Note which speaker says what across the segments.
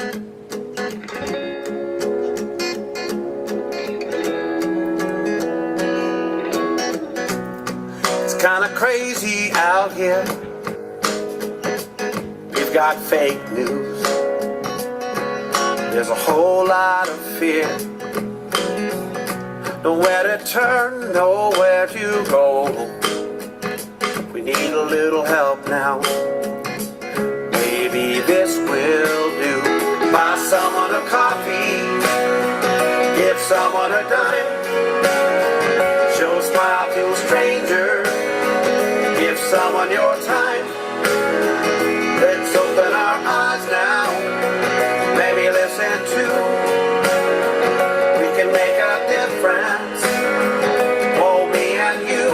Speaker 1: It's kind of crazy out here. We've got fake news. There's a whole lot of fear. Nowhere to turn, nowhere to go. We need a little help now. Maybe this will do. Buy someone a coffee, give someone a dime, show a smile to a stranger, give someone your time. Let's open our eyes now, maybe listen to. We can make a difference. Oh, me and you,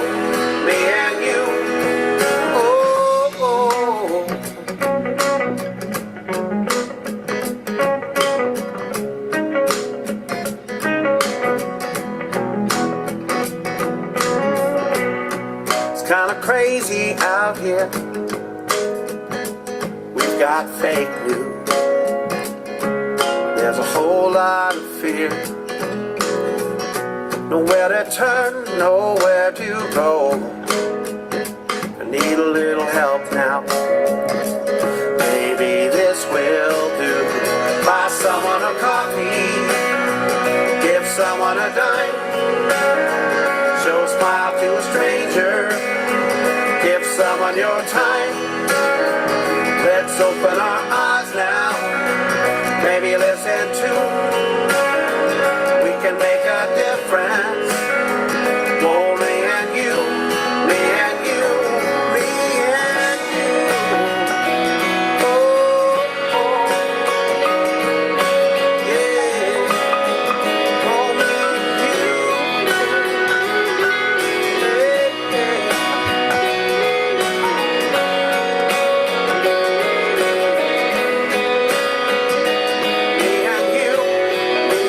Speaker 1: me and you. Oh, oh. It's kind of crazy out here. We've got fake news. There's a whole lot of fear. Nowhere to turn, nowhere to go. I need a little help now. Maybe this will do. Buy someone a coffee, give someone a dime, show a smile to a stranger, give someone your time. Let's open our eyes now, maybe listen to. We can make a difference. Oh, me and you, me and you, me and you. Oh, oh, yeah. Oh, me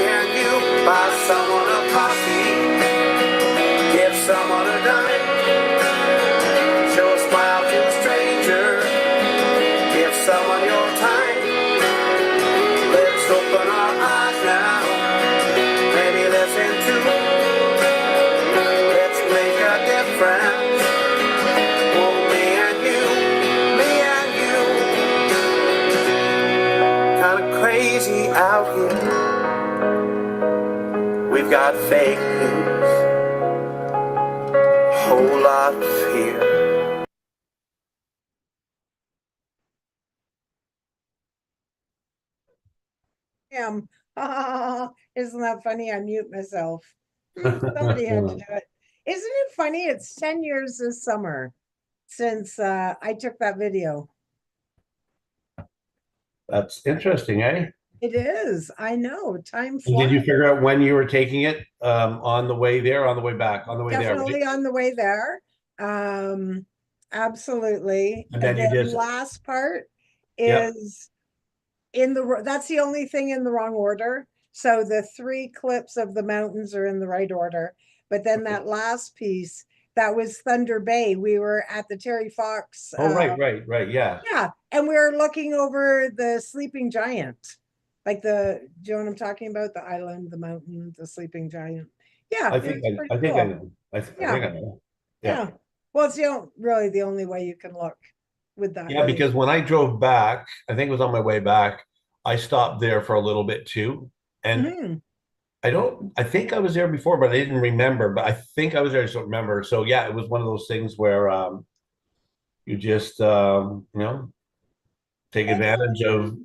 Speaker 1: and you, buy someone a coffee, give someone a dime, show a smile to a stranger, give someone your time. Let's open our eyes now, maybe listen to. Let's make a difference. Oh, me and you, me and you. Kind of crazy out here. We've got fake news, whole lot of fear.
Speaker 2: Isn't that funny? I mute myself. Somebody had to do it. Isn't it funny? It's 10 years this summer since I took that video.
Speaker 3: That's interesting, eh?
Speaker 2: It is. I know. Time
Speaker 3: And did you
Speaker 2: flies.
Speaker 3: figure out when you were taking it? On the way there, on the way back, on the way
Speaker 2: Definitely
Speaker 3: there, right?
Speaker 2: on the way there. Absolutely.
Speaker 3: And then you
Speaker 2: the
Speaker 3: just-
Speaker 2: last part
Speaker 3: Yeah.
Speaker 2: is that's the only thing in the wrong order. So the 3 clips of the mountains are in the right order. But then
Speaker 3: Okay.
Speaker 2: that last piece, that was Thunder Bay. We were at the Terry Fox.
Speaker 3: Oh, right, yeah.
Speaker 2: Yeah. And we were looking over the sleeping giant. Like do you know what I'm talking about? The island, the mountain, the sleeping giant. Yeah.
Speaker 3: I think I know. I think I know. I think I know.
Speaker 2: Yeah. Well, it's really the only way you can look with that.
Speaker 3: Yeah, because when I drove back, I think it was on my way back, I stopped there for a little bit too. And I think I was there before, but I didn't remember. But I think I was there, I just don't remember. So yeah, it was one of those things where you just take advantage of.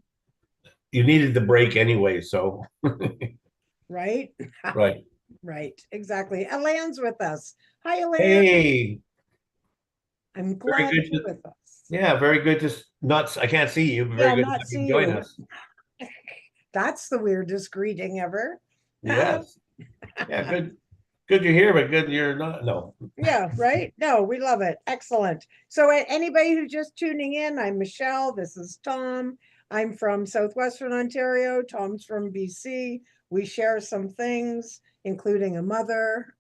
Speaker 3: You needed the break anyway, so
Speaker 2: Right.
Speaker 3: right.
Speaker 2: Right. Exactly. Elaine's with us. Hi, Elaine.
Speaker 3: Hey,
Speaker 2: I'm glad you're with us.
Speaker 3: yeah, very good to not. I can't see you, but very good to have you join us.
Speaker 2: That's the weirdest greeting ever.
Speaker 3: Yes. Yeah, good. Good you're here, but good you're not. No.
Speaker 2: Yeah, right? No, we love it. Excellent. So anybody who's just tuning in, I'm Michelle. This is Tom. I'm from Southwestern Ontario. Tom's from BC. We share some things, including a mother.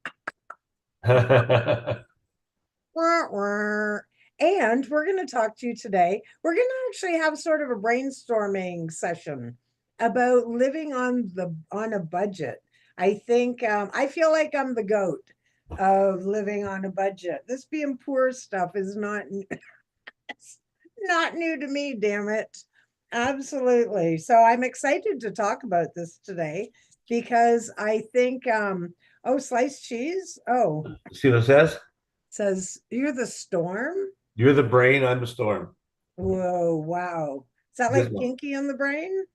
Speaker 2: And we're going to talk to you today. We're going to actually have sort of a brainstorming session about living on a budget. I think I feel like I'm the goat of living on a budget. This being poor stuff is not it's not new to me, damn it. Absolutely. So I'm excited to talk about this today because I think oh, sliced cheese. Oh,
Speaker 3: See what it says?
Speaker 2: says you're the storm.
Speaker 3: You're the brain, I'm the storm.
Speaker 2: Whoa, wow. Is that
Speaker 3: This
Speaker 2: like
Speaker 3: one.
Speaker 2: Pinky in the Brain?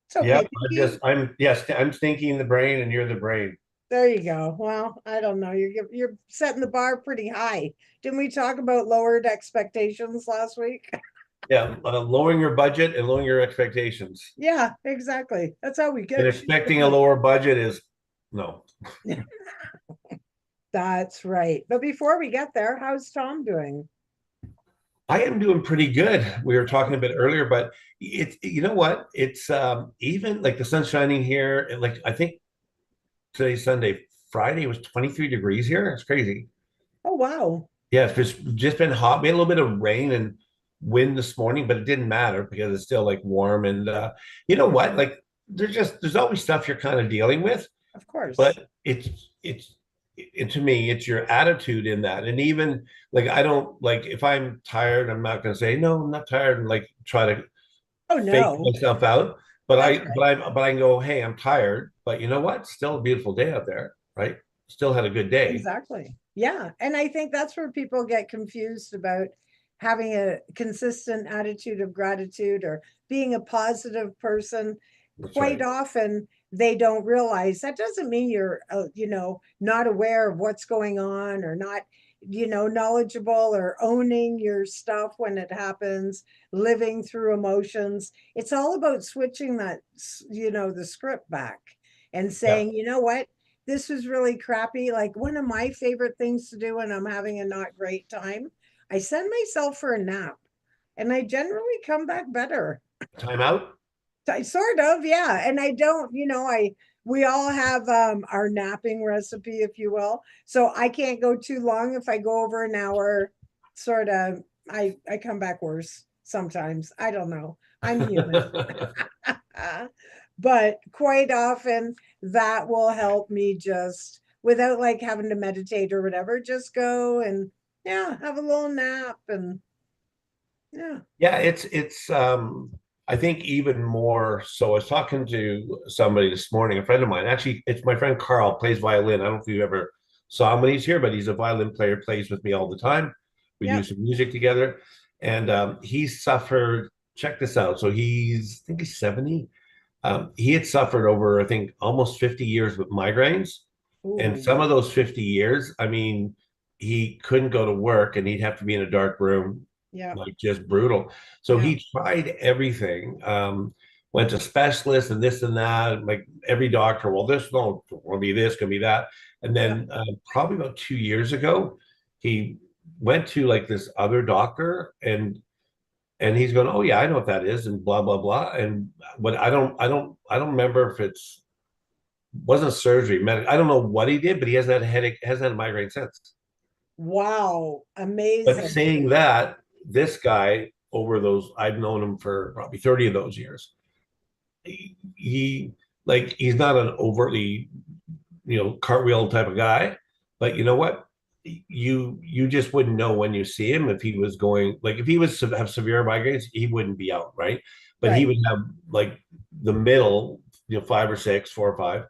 Speaker 2: It's
Speaker 3: Yeah,
Speaker 2: okay, Pinky.
Speaker 3: I'm stinky in the brain and you're the brain.
Speaker 2: There you go. Well, I don't know. You're setting the bar pretty high. Didn't we talk about lowered expectations last week?
Speaker 3: Yeah, lowering your budget and lowering your expectations.
Speaker 2: Yeah, exactly. That's how we
Speaker 3: And
Speaker 2: get shit
Speaker 3: expecting a
Speaker 2: done.
Speaker 3: lower budget is no.
Speaker 2: That's right. But before we get there, how's Tom doing?
Speaker 3: I am doing pretty good. We were talking a bit earlier, but it's you know what? It's even like the sun's shining here. And like I think today's Sunday, Friday was 23 degrees here. It's crazy.
Speaker 2: Oh, wow.
Speaker 3: Yeah, it's just been hot. We had a little bit of rain and wind this morning, but it didn't matter because it's still like warm. And you know what? Like there's always stuff you're kind of dealing with,
Speaker 2: Of course.
Speaker 3: but to me, it's your attitude in that. And even like I don't like if I'm tired, I'm not going to say no, I'm not tired and like try to
Speaker 2: Oh,
Speaker 3: fake
Speaker 2: no.
Speaker 3: myself out. But
Speaker 2: That's
Speaker 3: I can go, hey, I'm tired, but you know what? Still a beautiful day out there, right? Still had a good day.
Speaker 2: exactly. Yeah. And I think that's where people get confused about having a consistent attitude of gratitude or being a positive person.
Speaker 3: That's
Speaker 2: Quite
Speaker 3: right.
Speaker 2: often, they don't realize that doesn't mean you're, not aware of what's going on or not, knowledgeable or owning your stuff when it happens, living through emotions. It's all about switching that, the script back and
Speaker 3: Yeah.
Speaker 2: saying, you know what? This was really crappy. Like one of my favorite things to do when I'm having a not great time, I send myself for a nap and I generally come back better.
Speaker 3: Time out.
Speaker 2: I sort of, yeah. And I don't, we all have our napping recipe, if you will. So I can't go too long. If I go over an hour, sort of, I come back worse sometimes. I don't know. I'm human. But quite often that will help me just without like having to meditate or whatever, just go and yeah, have a little nap and yeah.
Speaker 3: Yeah, it's I think even more so. I was talking to somebody this morning, a friend of mine. Actually, it's my friend Carl, plays violin. I don't know if you ever saw him when he's here, but he's a violin player, plays with me all the time. We do
Speaker 2: Yep.
Speaker 3: some music together. And he suffered, check this out. So I think he's 70. He had suffered over, I think, almost 50 years with migraines. And
Speaker 2: Ooh,
Speaker 3: some of those 50 years, I mean, he couldn't go to work and he'd have to be in a dark room,
Speaker 2: yeah,
Speaker 3: like just brutal. So
Speaker 2: yeah,
Speaker 3: he tried everything, went to specialists and this and that, like every doctor, well, this no, will be this, can be that. And
Speaker 2: yeah.
Speaker 3: then probably about 2 years ago, he went to like this other doctor and he's going, oh yeah, I know what that is, and blah blah blah. And but I don't remember if it's wasn't surgery, I don't know what he did, but he hasn't had a headache, hasn't had a migraine since.
Speaker 2: Wow,
Speaker 3: But
Speaker 2: amazing.
Speaker 3: saying that, this guy over those, I've known him for probably 30 of those years. He like he's not an overtly, cartwheel type of guy, but you know what? You just wouldn't know when you see him if he was going like if he was have severe migraines, he wouldn't be out, right? But he
Speaker 2: Right.
Speaker 3: would have like the middle, 5 or 6, 4 or 5,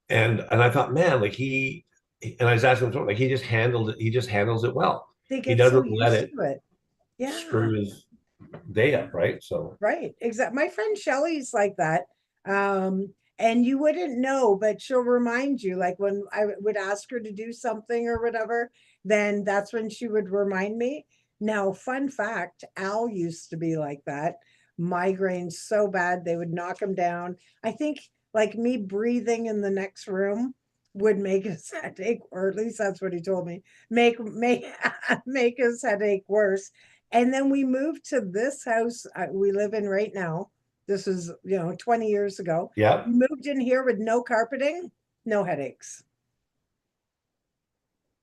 Speaker 3: and I thought, man, like and I was asking him, like he just handles it well.
Speaker 2: They
Speaker 3: He
Speaker 2: get so
Speaker 3: doesn't let
Speaker 2: used
Speaker 3: it
Speaker 2: to it. Yeah,
Speaker 3: screw his day
Speaker 2: yeah,
Speaker 3: up, right? So
Speaker 2: right. Exactly. My friend Shelly's like that. And you wouldn't know, but she'll remind you, like when I would ask her to do something or whatever, then that's when she would remind me. Now, fun fact, Al used to be like that. Migraines so bad they would knock him down. I think like me breathing in the next room would make his headache, or at least that's what he told me, make make his headache worse. And then we moved to this house we live in right now. This was, 20 years ago.
Speaker 3: yeah,
Speaker 2: We moved in here with no carpeting, no headaches.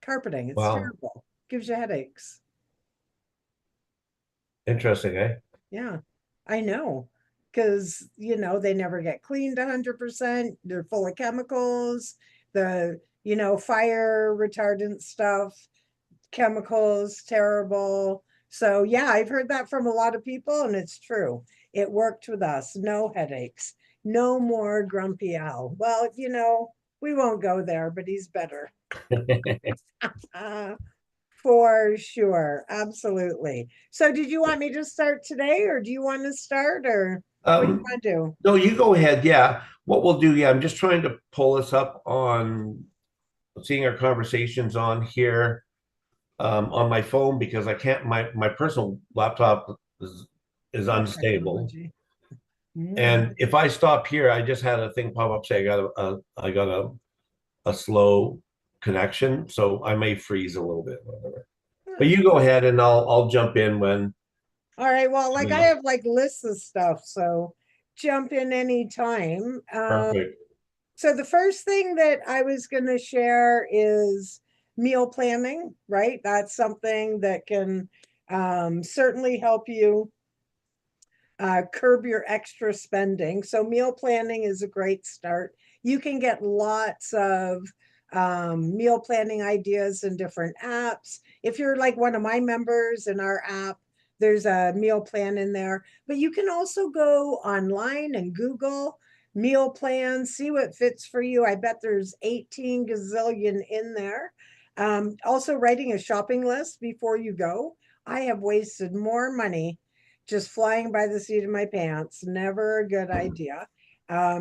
Speaker 2: Carpeting, it's
Speaker 3: wow,
Speaker 2: terrible. Gives you headaches.
Speaker 3: interesting, eh?
Speaker 2: Yeah, I know. because, you know, they never get cleaned 100%. They're full of chemicals, the, you know, fire retardant stuff, chemicals, terrible. So yeah, I've heard that from a lot of people, and it's true. It worked with us. No headaches. No more grumpy Al. Well, you know, we won't go there, but he's better. Uh, for sure. Absolutely. So did you want me to start today, or do you want to start, or what do you
Speaker 3: Um,
Speaker 2: want to do?
Speaker 3: no, you go ahead. Yeah. What we'll do, yeah, I'm just trying to pull us up on seeing our conversations on here on my phone because I can't my personal laptop is
Speaker 2: Oh,
Speaker 3: unstable.
Speaker 2: technology. Mm.
Speaker 3: And if I stop here, I just had a thing pop up say I got a slow connection, so I may freeze a little bit. Whatever. But
Speaker 2: Huh.
Speaker 3: you go ahead and I'll jump in when
Speaker 2: All right. Well, like I
Speaker 3: you
Speaker 2: have like lists of stuff, so jump in anytime.
Speaker 3: perfect.
Speaker 2: So the first thing that I was going to share is meal planning, right? That's something that can certainly help you curb your extra spending. So meal planning is a great start. You can get lots of meal planning ideas in different apps. If you're like one of my members in our app, there's a meal plan in there. But you can also go online and Google meal plans, see what fits for you. I bet there's 18 gazillion in there. Also, writing a shopping list before you go. I have wasted more money just flying by the seat of my pants. Never a good idea.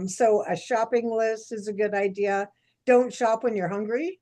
Speaker 2: So a shopping list is a good idea. Don't shop when you're hungry.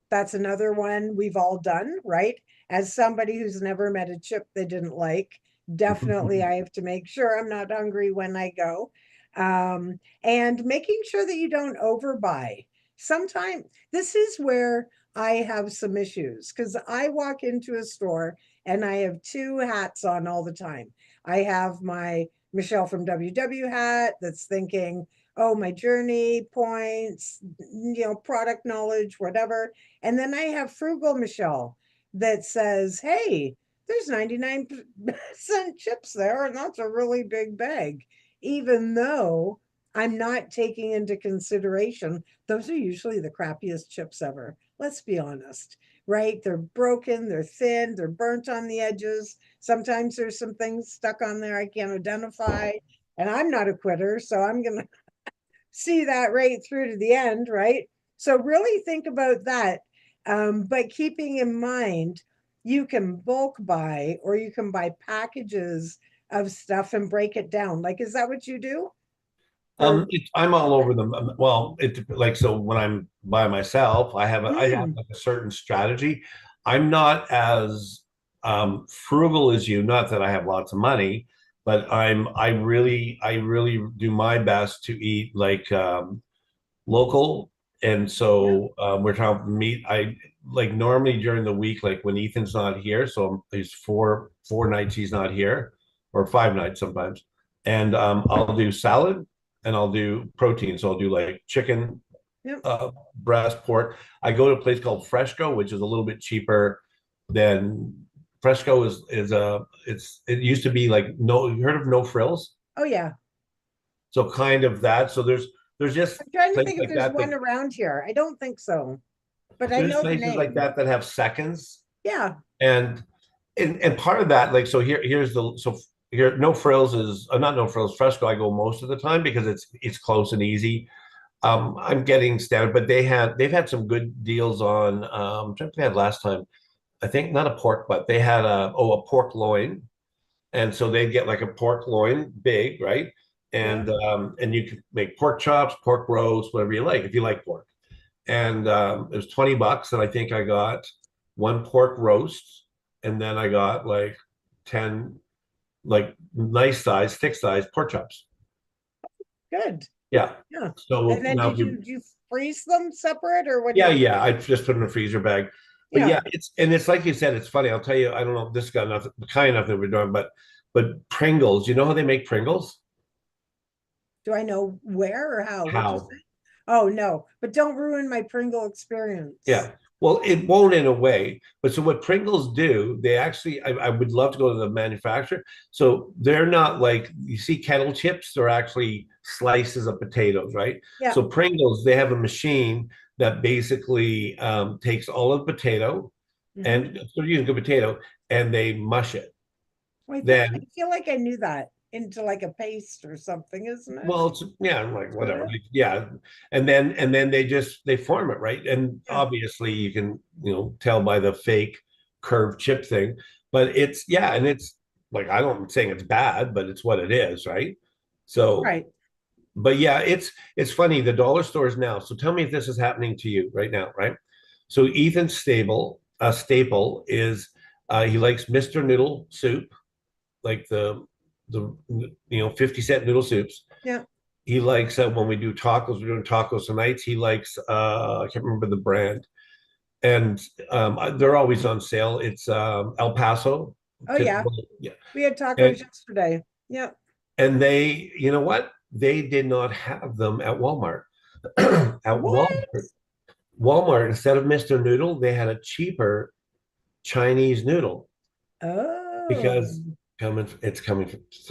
Speaker 2: That's another one we've all done, right? As somebody who's never met a chip they didn't like, definitely I have to make sure I'm not hungry when I go. And making sure that you don't overbuy. Sometimes this is where I have some issues because I walk into a store and I have two hats on all the time. I have my Michelle from WW hat that's thinking, oh, my journey points, you know, product knowledge, whatever. And then I have frugal Michelle that says, hey, there's 99% chips there, and that's a really big bag. Even though I'm not taking into consideration, those are usually the crappiest chips ever. Let's be honest, right? They're broken, they're thin, they're burnt on the edges. Sometimes there's some things stuck on there I can't identify. And I'm not a quitter, so I'm going to see that right through to the end, right? So really think about that. But keeping in mind, you can bulk buy or you can buy packages of stuff and break it down. Like, is that what you do? Or
Speaker 3: I'm all over them. Well, it like so when I'm by myself, I have
Speaker 2: mm,
Speaker 3: like a certain strategy. I'm not as frugal as you. Not that I have lots of money, but I really do my best to eat like local. And
Speaker 2: yeah,
Speaker 3: so we're trying to meet. I like normally during the week, like when Ethan's not here, so he's four nights he's not here, or 5 nights sometimes, and I'll do salad and I'll do protein. So I'll do like chicken,
Speaker 2: yeah.
Speaker 3: breast, pork. I go to a place called Fresco, which is a little bit cheaper than Fresco is a it used to be like no you heard of No Frills?
Speaker 2: Oh yeah.
Speaker 3: So kind of that. So there's just
Speaker 2: I'm trying to
Speaker 3: places
Speaker 2: think if
Speaker 3: like
Speaker 2: there's
Speaker 3: that
Speaker 2: one around here. I don't think so, but I
Speaker 3: there's
Speaker 2: know the
Speaker 3: places like
Speaker 2: name.
Speaker 3: that that have seconds
Speaker 2: Yeah.
Speaker 3: and and part of that like so here's the so here No Frills is not No Frills Fresco I go most of the time because it's close and easy. I'm getting standard but they've had some good deals on I'm trying to think they had last time I think not a pork butt they had a pork loin and so they'd get like a pork loin big right
Speaker 2: Yeah.
Speaker 3: and you could make pork chops pork roast whatever you like if you like pork and it was $20 and I think I got one pork roast and then I got like 10 like nice size thick size pork chops.
Speaker 2: Good.
Speaker 3: Yeah,
Speaker 2: Yeah. And
Speaker 3: so
Speaker 2: then
Speaker 3: now if you
Speaker 2: did you freeze them separate or what do
Speaker 3: yeah
Speaker 2: you do?
Speaker 3: yeah I just put in a freezer bag but
Speaker 2: Yeah.
Speaker 3: yeah it's like you said it's funny I'll tell you I don't know if this got nothing kind of nothing we're doing but Pringles you know how they make Pringles
Speaker 2: Do I know where or how? What'd you
Speaker 3: how
Speaker 2: say? Oh no, but don't ruin my Pringle experience.
Speaker 3: yeah Well, it won't in a way, but so what Pringles do, they actually, I would love to go to the manufacturer. So they're not like you see kettle chips, they're actually slices of potatoes, right?
Speaker 2: Yeah.
Speaker 3: So Pringles, they have a machine that basically takes all of the potato
Speaker 2: Mhm.
Speaker 3: and they're using good potato and they mush it.
Speaker 2: I
Speaker 3: Then
Speaker 2: feel like I knew that into like a paste or something, isn't it?
Speaker 3: well, it's yeah, I'm like
Speaker 2: Is
Speaker 3: whatever.
Speaker 2: it?
Speaker 3: Like, yeah. And then they form it, right? And
Speaker 2: Yeah.
Speaker 3: obviously you can, tell by the fake curved chip thing. But it's yeah, and it's like I'm saying it's bad, but it's what it is, right? So,
Speaker 2: Right.
Speaker 3: but yeah, it's funny, the dollar stores now. So tell me if this is happening to you right now, right? So Ethan staple is he likes Mr. Noodle soup, like the 50-cent noodle soups.
Speaker 2: Yeah.
Speaker 3: He likes when we do tacos, we're doing tacos tonight. He likes I can't remember the brand, and they're always on sale. It's El Paso,
Speaker 2: Oh yeah.
Speaker 3: yeah,
Speaker 2: We had tacos
Speaker 3: and
Speaker 2: yesterday. Yeah.
Speaker 3: they, you know what? They did not have them at Walmart. At
Speaker 2: What?
Speaker 3: Walmart, instead of Mr. Noodle, they had a cheaper Chinese noodle
Speaker 2: Oh,
Speaker 3: because it's coming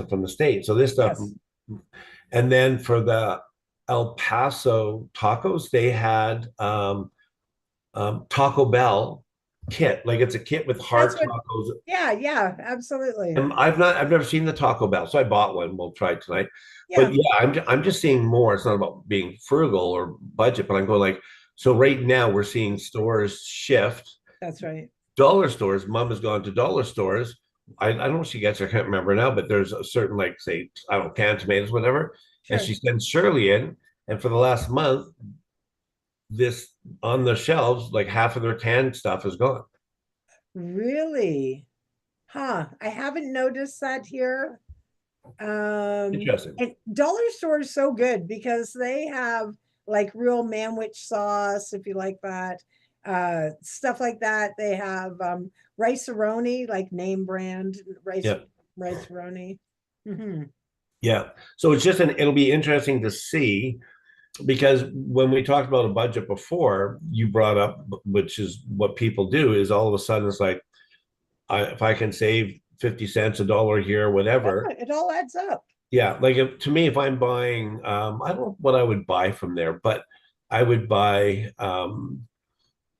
Speaker 3: from the States. So this stuff,
Speaker 2: yes.
Speaker 3: and then for the El Paso tacos, they had Taco Bell kit. Like it's a kit with
Speaker 2: That's
Speaker 3: hard
Speaker 2: what,
Speaker 3: tacos.
Speaker 2: yeah, yeah, absolutely.
Speaker 3: And I've never seen the Taco Bell, so I bought one. We'll try it tonight. But
Speaker 2: Yeah,
Speaker 3: yeah, I'm just seeing more. It's not about being frugal or budget, but I'm going like, so right now we're seeing stores shift.
Speaker 2: that's right.
Speaker 3: Dollar stores, mom has gone to dollar stores. I don't know what she gets, I can't remember now, but there's a certain, like, say, I don't know, canned tomatoes, whatever. And
Speaker 2: Sure.
Speaker 3: she sends Shirley in, and for the last month, this on the shelves, like half of their canned stuff is gone.
Speaker 2: Really? Huh. I haven't noticed that here.
Speaker 3: Interesting.
Speaker 2: And dollar store is so good because they have like real manwich sauce, if you like that, stuff like that. They have rice-a-roni, like name brand
Speaker 3: Yeah.
Speaker 2: rice-a-roni. Hmm.
Speaker 3: Yeah. So it'll be interesting to see because when we talked about a budget before, you brought up, which is what people do, is all of a sudden it's like, if I can save 50 cents, a dollar here,
Speaker 2: Yeah,
Speaker 3: whatever.
Speaker 2: it all adds up.
Speaker 3: Yeah. Like to me, if I'm buying, I don't know what I would buy from there, but I would buy,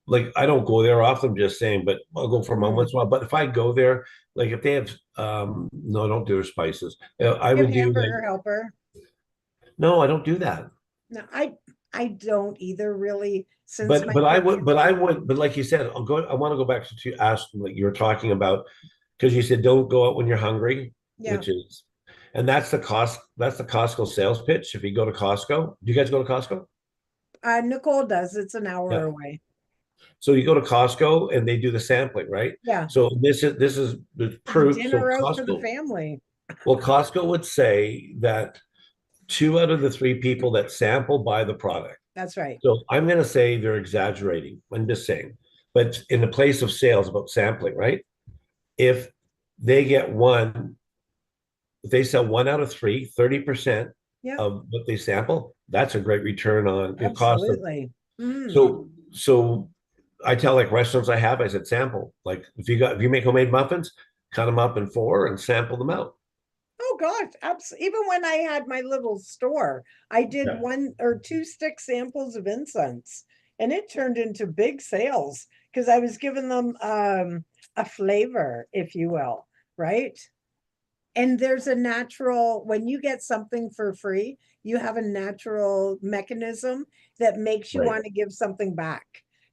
Speaker 3: like I don't go there often, I'm just saying, but I'll go for a moment
Speaker 2: Mhm.
Speaker 3: once in a while. But if I go there, like if they have, no, I don't do their spices. I
Speaker 2: You
Speaker 3: would
Speaker 2: have
Speaker 3: do like,
Speaker 2: hamburger helper.
Speaker 3: no, I don't do that.
Speaker 2: No, I don't either really since my
Speaker 3: But like you said, I want to go back to ask like you were talking about because you said don't go out when you're hungry,
Speaker 2: yeah,
Speaker 3: which is, and that's the Costco sales pitch. If you go to Costco, do you guys go to Costco?
Speaker 2: Nicole does. It's an hour
Speaker 3: Yeah.
Speaker 2: away.
Speaker 3: So you go to Costco and they do the sampling, right?
Speaker 2: Yeah,
Speaker 3: So this is the
Speaker 2: it's
Speaker 3: proof. So
Speaker 2: dinner out for the family.
Speaker 3: Costco would say that 2 out of the 3 people that sample buy the product.
Speaker 2: That's right.
Speaker 3: So I'm going to say they're exaggerating. I'm just saying, but in the place of sales about sampling, right? If they get one, if they sell 1 out of 3, 30%
Speaker 2: Yeah,
Speaker 3: of what they sample, that's a great return on the cost of.
Speaker 2: absolutely. Mm.
Speaker 3: So I tell like restaurants I said sample. Like if you make homemade muffins, cut them up in 4 and sample them out.
Speaker 2: Oh gosh, even when I had my little store, I did
Speaker 3: Yeah.
Speaker 2: 1 or 2 stick samples of incense, and it turned into big sales because I was giving them a flavor, if you will, right? And there's a natural, when you get something for free, you have a natural mechanism that makes you
Speaker 3: Right.
Speaker 2: want to give something back.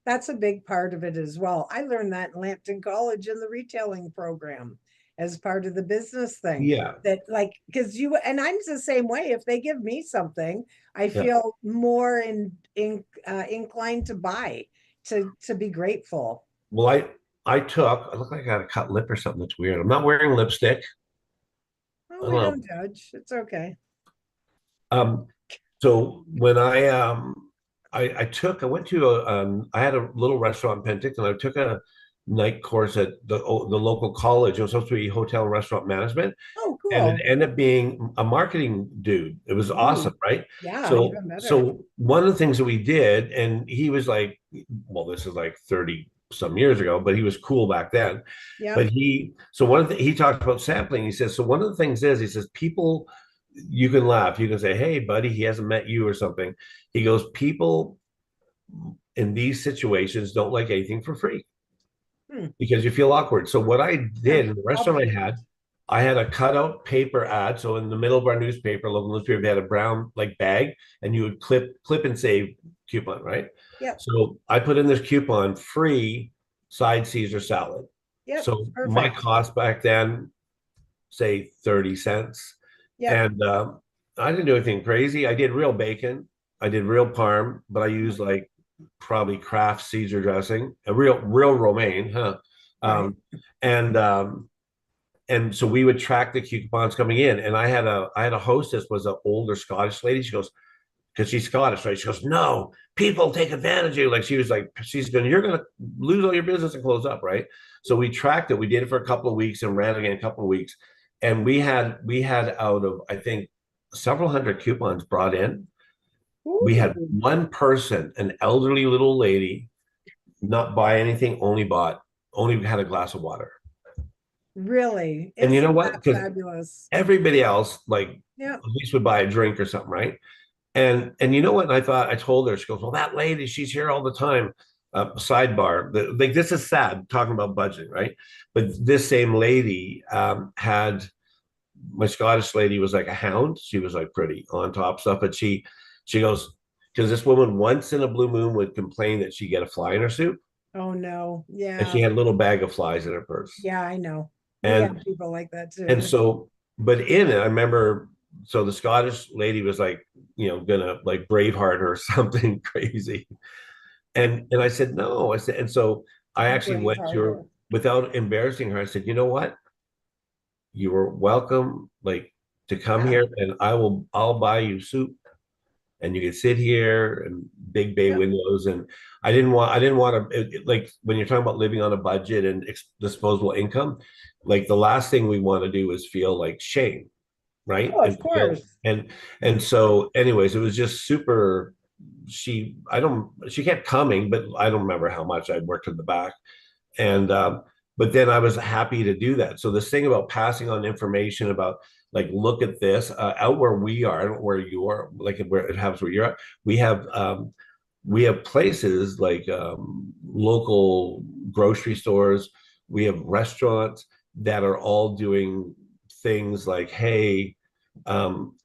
Speaker 2: That's a big part of it as well. I learned that in Lampton College in the retailing program as part of the business thing.
Speaker 3: Yeah.
Speaker 2: That like because you and I'm the same way. If they give me something, I
Speaker 3: Yeah.
Speaker 2: feel more inclined to buy, to be grateful.
Speaker 3: Well, I look like I got a cut lip or something. That's weird. I'm not wearing lipstick.
Speaker 2: Oh,
Speaker 3: I don't
Speaker 2: we
Speaker 3: know.
Speaker 2: don't judge. It's okay.
Speaker 3: Um, so when I went to I had a little restaurant in Penticton. I took night course at the local college. It was supposed to be hotel and restaurant management,
Speaker 2: Oh,
Speaker 3: and it
Speaker 2: cool.
Speaker 3: ended up being a marketing dude. It was
Speaker 2: Ooh,
Speaker 3: awesome, right?
Speaker 2: yeah,
Speaker 3: So
Speaker 2: even better.
Speaker 3: so one of the things that we did, and he was like, well, this is like 30 some years ago, but he was cool back then.
Speaker 2: Yep.
Speaker 3: But he talked about sampling. He says, so one of the things is, he says, people, you can laugh, you can say, hey buddy, he hasn't met you or something. He goes, people in these situations don't like anything for free
Speaker 2: Hmm.
Speaker 3: because you feel awkward. So what I
Speaker 2: Yeah,
Speaker 3: did in the restaurant
Speaker 2: obvious.
Speaker 3: I had a cutout paper ad. So in the middle of our newspaper, local newspaper, they had a brown like bag, and you would clip and save coupon, right?
Speaker 2: Yep.
Speaker 3: So I put in this coupon, free side Caesar salad.
Speaker 2: Yep.
Speaker 3: So my
Speaker 2: Perfect.
Speaker 3: cost back then, say 30 cents.
Speaker 2: Yep.
Speaker 3: And I didn't do anything crazy. I did real bacon, I did real parm, but I used like probably Kraft Caesar dressing, a real romaine, huh?
Speaker 2: Right.
Speaker 3: Um, and so we would track the coupons coming in. And I had a hostess, was an older Scottish lady. She goes, because she's Scottish, right? She goes, no, people take advantage of you. Like she was like, you're gonna lose all your business and close up, right? So we tracked it. We did it for a couple of weeks and ran again a couple of weeks. And we had out of, I think, several hundred coupons brought in. We had
Speaker 2: Ooh,
Speaker 3: one person, an elderly little lady, not buy anything, only had a glass of water.
Speaker 2: really?
Speaker 3: And you know
Speaker 2: Isn't
Speaker 3: what?
Speaker 2: that
Speaker 3: Because
Speaker 2: fabulous?
Speaker 3: everybody else, like,
Speaker 2: Yeah.
Speaker 3: at least would buy a drink or something, right? And you know what? I told her, she goes, well, that lady, she's here all the time. Sidebar, like this is sad talking about budget, right? But this same lady had, my Scottish lady was like a hound. She was like pretty on top stuff, but she goes, because this woman once in a blue moon would complain that she get a fly in her soup,
Speaker 2: Oh, no.
Speaker 3: and
Speaker 2: Yeah.
Speaker 3: she had a little bag of flies in her purse.
Speaker 2: Yeah, I know. We have
Speaker 3: And
Speaker 2: people like that
Speaker 3: and
Speaker 2: too.
Speaker 3: so, but in it, I remember, so the Scottish lady was like, gonna like Braveheart or something crazy. And I said, no, I said, and so I actually
Speaker 2: Brave
Speaker 3: went to her
Speaker 2: harder.
Speaker 3: without embarrassing her. I said, you know what? You were welcome, like, to come
Speaker 2: Yeah.
Speaker 3: here, and I'll buy you soup, and you can sit here, and big bay
Speaker 2: Yep.
Speaker 3: windows. And I didn't want to, like, when you're talking about living on a budget and disposable income, like the last thing we want to do is feel like shame, right?
Speaker 2: Oh,
Speaker 3: And
Speaker 2: of
Speaker 3: feel
Speaker 2: course.
Speaker 3: and so anyways, it was just super. She kept coming, but I don't remember how much. I worked in the back. And but then I was happy to do that. So this thing about passing on information about, like, look at this, out where we are, I don't know where you are, like where it happens where you're at. We have places like local grocery stores. We have restaurants that are all doing things like, hey, um,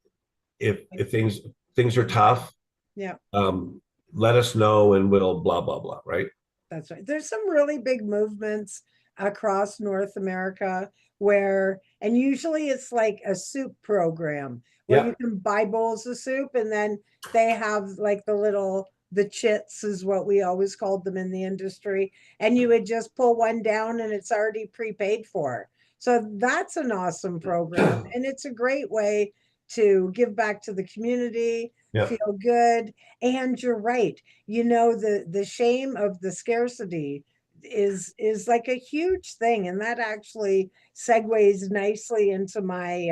Speaker 3: if things are tough,
Speaker 2: Yeah,
Speaker 3: um, let us know and we'll blah blah blah, right?
Speaker 2: that's right. There's some really big movements across North America where, and usually it's like a soup program where
Speaker 3: Yeah,
Speaker 2: you can buy bowls of soup and then they have like the chits is what we always called them in the industry. And you would just pull one down and it's already prepaid for. So that's an awesome program. And it's a great way to give back to the community,
Speaker 3: yeah.
Speaker 2: feel good. And you're right. You know, the shame of the scarcity is like a huge thing. And that actually segues nicely into my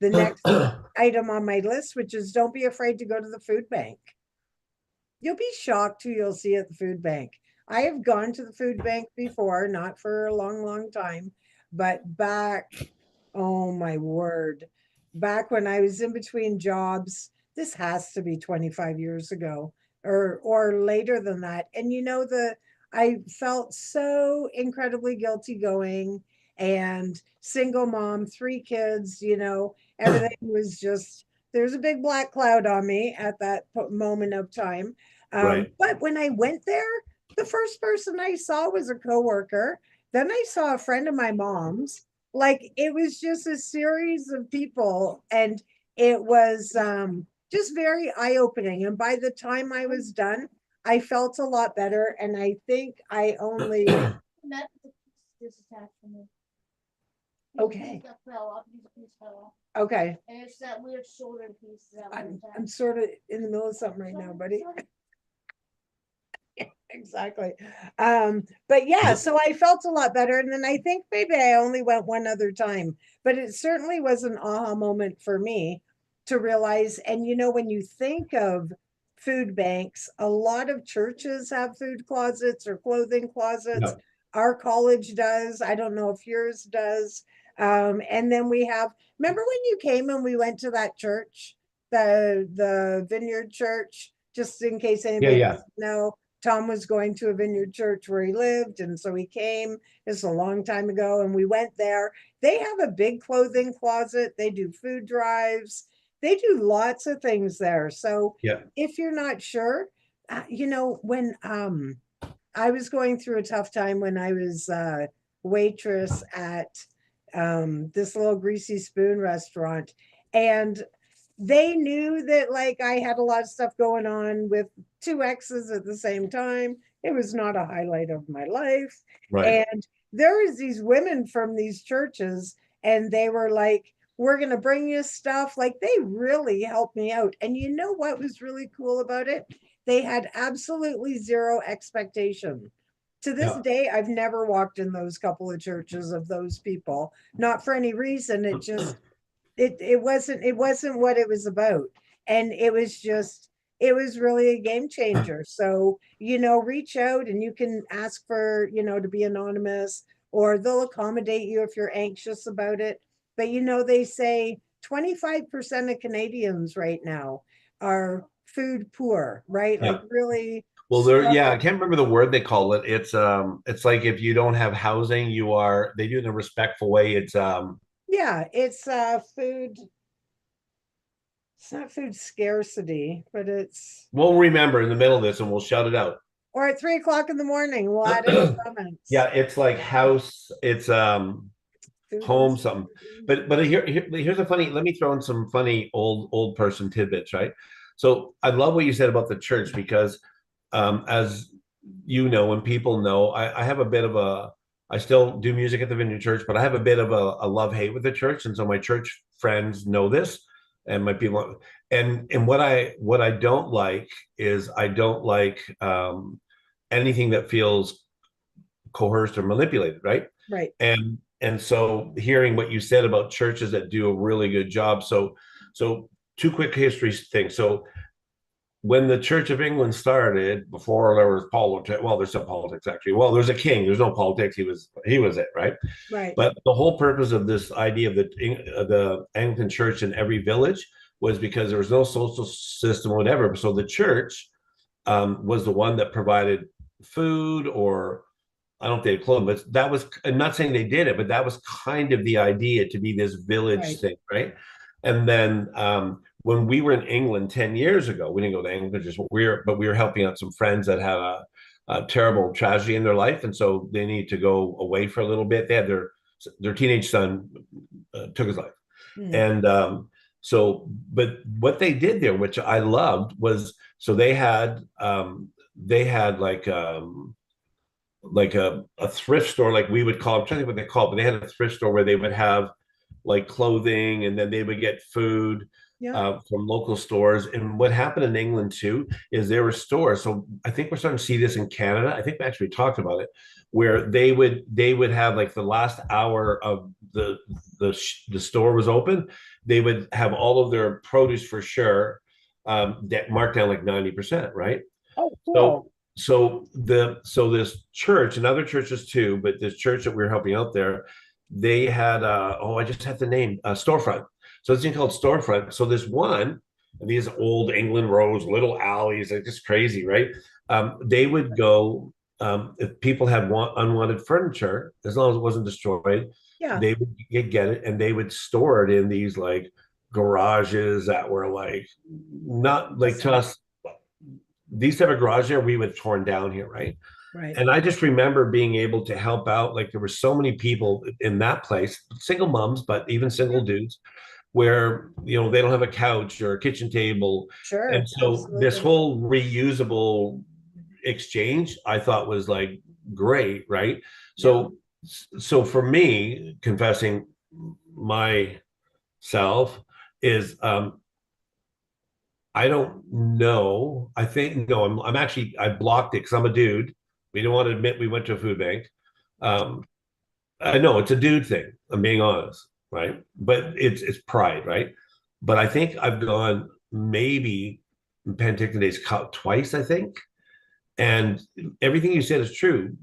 Speaker 2: the next item on my list, which is don't be afraid to go to the food bank. You'll be shocked who you'll see at the food bank. I have gone to the food bank before, not for a long, long time, but back, oh my word, back when I was in between jobs, this has to be 25 years ago or later than that. And you know, I felt so incredibly guilty going and single mom, three kids, you know, everything was just there's a big black cloud on me at that moment of time.
Speaker 3: Right.
Speaker 2: But when I went there, the first person I saw was a coworker. Then I saw a friend of my mom's. Like it was just a series of people, and it was just very eye opening. And by the time I was done, I felt a lot better. And I think I only
Speaker 4: Met the piece disattached from it.
Speaker 2: Okay.
Speaker 4: That fell off. Piece fell off.
Speaker 2: Okay.
Speaker 4: And it's that weird shoulder piece that was
Speaker 2: I'm
Speaker 4: attached.
Speaker 2: sort of in the middle of something right now, buddy. Exactly. But yeah, so I felt a lot better. And then I think maybe I only went one other time, but it certainly was an aha moment for me to realize. And when you think of food banks, a lot of churches have food closets or clothing closets.
Speaker 3: Yeah.
Speaker 2: Our college does. I don't know if yours does. And then we have, remember when you came and we went to that church, the Vineyard Church, just in case
Speaker 3: Yeah,
Speaker 2: anybody
Speaker 3: yeah.
Speaker 2: doesn't know. Tom was going to a Vineyard Church where he lived, and so he came. It's a long time ago, and we went there. They have a big clothing closet. They do food drives. They do lots of things there. So
Speaker 3: Yeah.
Speaker 2: if you're not sure, when I was going through a tough time when I was waitress at this little Greasy Spoon restaurant, and they knew that like I had a lot of stuff going on with two exes at the same time. It was not a highlight of my life.
Speaker 3: Right.
Speaker 2: And there was these women from these churches, and they were like, we're going to bring you stuff. Like they really helped me out. And you know what was really cool about it? They had absolutely zero expectation. To this
Speaker 3: Yeah.
Speaker 2: day, I've never walked in those couple of churches of those people, not for any reason. It wasn't what it was about. And it was really a game changer. So reach out, and you can ask for to be anonymous, or they'll accommodate you if you're anxious about it. But they say 25% of Canadians right now are food poor, right?
Speaker 3: Yeah.
Speaker 2: Like really
Speaker 3: Well, yeah, I
Speaker 2: struggle.
Speaker 3: can't remember the word they call it. It's like if you don't have housing, they do it in a respectful way.
Speaker 2: Yeah, it's food. It's not food scarcity, but it's
Speaker 3: we'll remember in the middle of this and we'll shout it out.
Speaker 2: or at 3 o'clock in the morning. We'll add it in the comments.
Speaker 3: Yeah, it's like house, it's
Speaker 2: Food
Speaker 3: home something.
Speaker 2: insecurity.
Speaker 3: But here's a funny, let me throw in some funny old person tidbits, right? So I love what you said about the church because as you know, and people know, I have a bit of I still do music at the Vineyard Church, but I have a bit of a love-hate with the church. And so my church friends know this, and my people, and what I don't like is I don't like anything that feels coerced or manipulated, right?
Speaker 2: Right.
Speaker 3: And so hearing what you said about churches that do a really good job. So two quick history things. So when the Church of England started, before there was politics, well, there's some politics actually. Well, there's a king. There's no politics. He was it, right?
Speaker 2: Right.
Speaker 3: But the whole purpose of this idea of the Anglican Church in every village was because there was no social system, or whatever. So the church was the one that provided food, or I don't know if they had clothing, but that was, I'm not saying they did it, but that was kind of the idea, to be this village
Speaker 2: Right.
Speaker 3: thing, right? And then when we were in England 10 years ago, we didn't go to England, but we were helping out some friends that had a terrible tragedy in their life. And so they needed to go away for a little bit. They had their teenage son took his life.
Speaker 2: Hmm.
Speaker 3: And but what they did there, which I loved, was so they had like a thrift store, like we would call it. I'm trying to think what they call it, but they had a thrift store where they would have like clothing, and then they would get food
Speaker 2: Yeah.
Speaker 3: from local stores. And what happened in England too is there were stores. So I think we're starting to see this in Canada. I think we actually talked about it, where they would have like the last hour of the store was open. They would have all of their produce for sure that marked down like 90%, right?
Speaker 2: Oh,
Speaker 3: So
Speaker 2: cool.
Speaker 3: so this church and other churches too, but this church that we were helping out there, they had I just had the name, storefront. So this thing called storefront. So this one, these old England roads, little alleys, like just crazy, right? They would go if people had unwanted furniture, as long as it wasn't destroyed,
Speaker 2: Yeah.
Speaker 3: they would get it, and they would store it in these like garages that were like not like to us, these type of garages here we would torn down here, right?
Speaker 2: Right.
Speaker 3: And I just remember being able to help out. Like there were so many people in that place, single moms, but even single dudes, where they don't have a couch or a kitchen table.
Speaker 2: Sure.
Speaker 3: And so this
Speaker 2: Absolutely.
Speaker 3: whole reusable exchange I thought was like great, right?
Speaker 2: Yeah.
Speaker 3: So for me, confessing myself, is I don't know. I think no, I'm actually I blocked it because I'm a dude. We don't want to admit we went to a food bank. Um, I know it's a dude thing. I'm being honest, right? But it's pride, right? But I think I've gone maybe Penticton Cup twice, I think. And everything you said is true.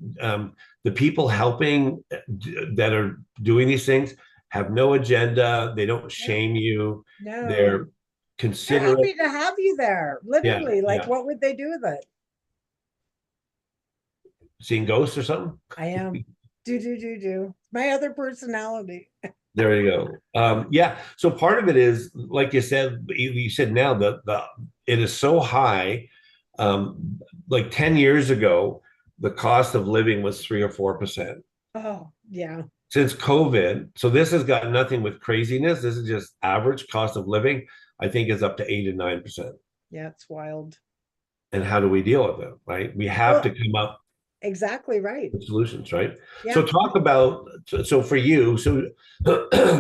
Speaker 3: The people helping that are doing these things have no agenda. They don't
Speaker 2: Yeah.
Speaker 3: shame you.
Speaker 2: No,
Speaker 3: They're
Speaker 2: they're
Speaker 3: considerate.
Speaker 2: happy to have you there,
Speaker 3: Yeah,
Speaker 2: literally. Like,
Speaker 3: yeah.
Speaker 2: what would they do with it?
Speaker 3: Seeing ghosts or something.
Speaker 2: I am. Do. My other personality.
Speaker 3: There you go. Yeah. So part of it is, like you said, you said now the it is so high. Like 10 years ago, the cost of living was 3 or 4%.
Speaker 2: Oh, yeah.
Speaker 3: Since COVID, so this has got nothing with craziness. This is just average cost of living. I think is up to 8 and 9%.
Speaker 2: Yeah, it's wild.
Speaker 3: And how do we deal with it? Right? We have to
Speaker 2: Well,
Speaker 3: come up
Speaker 2: exactly right.
Speaker 3: with solutions, right?
Speaker 2: Yeah.
Speaker 3: So talk about so for you, so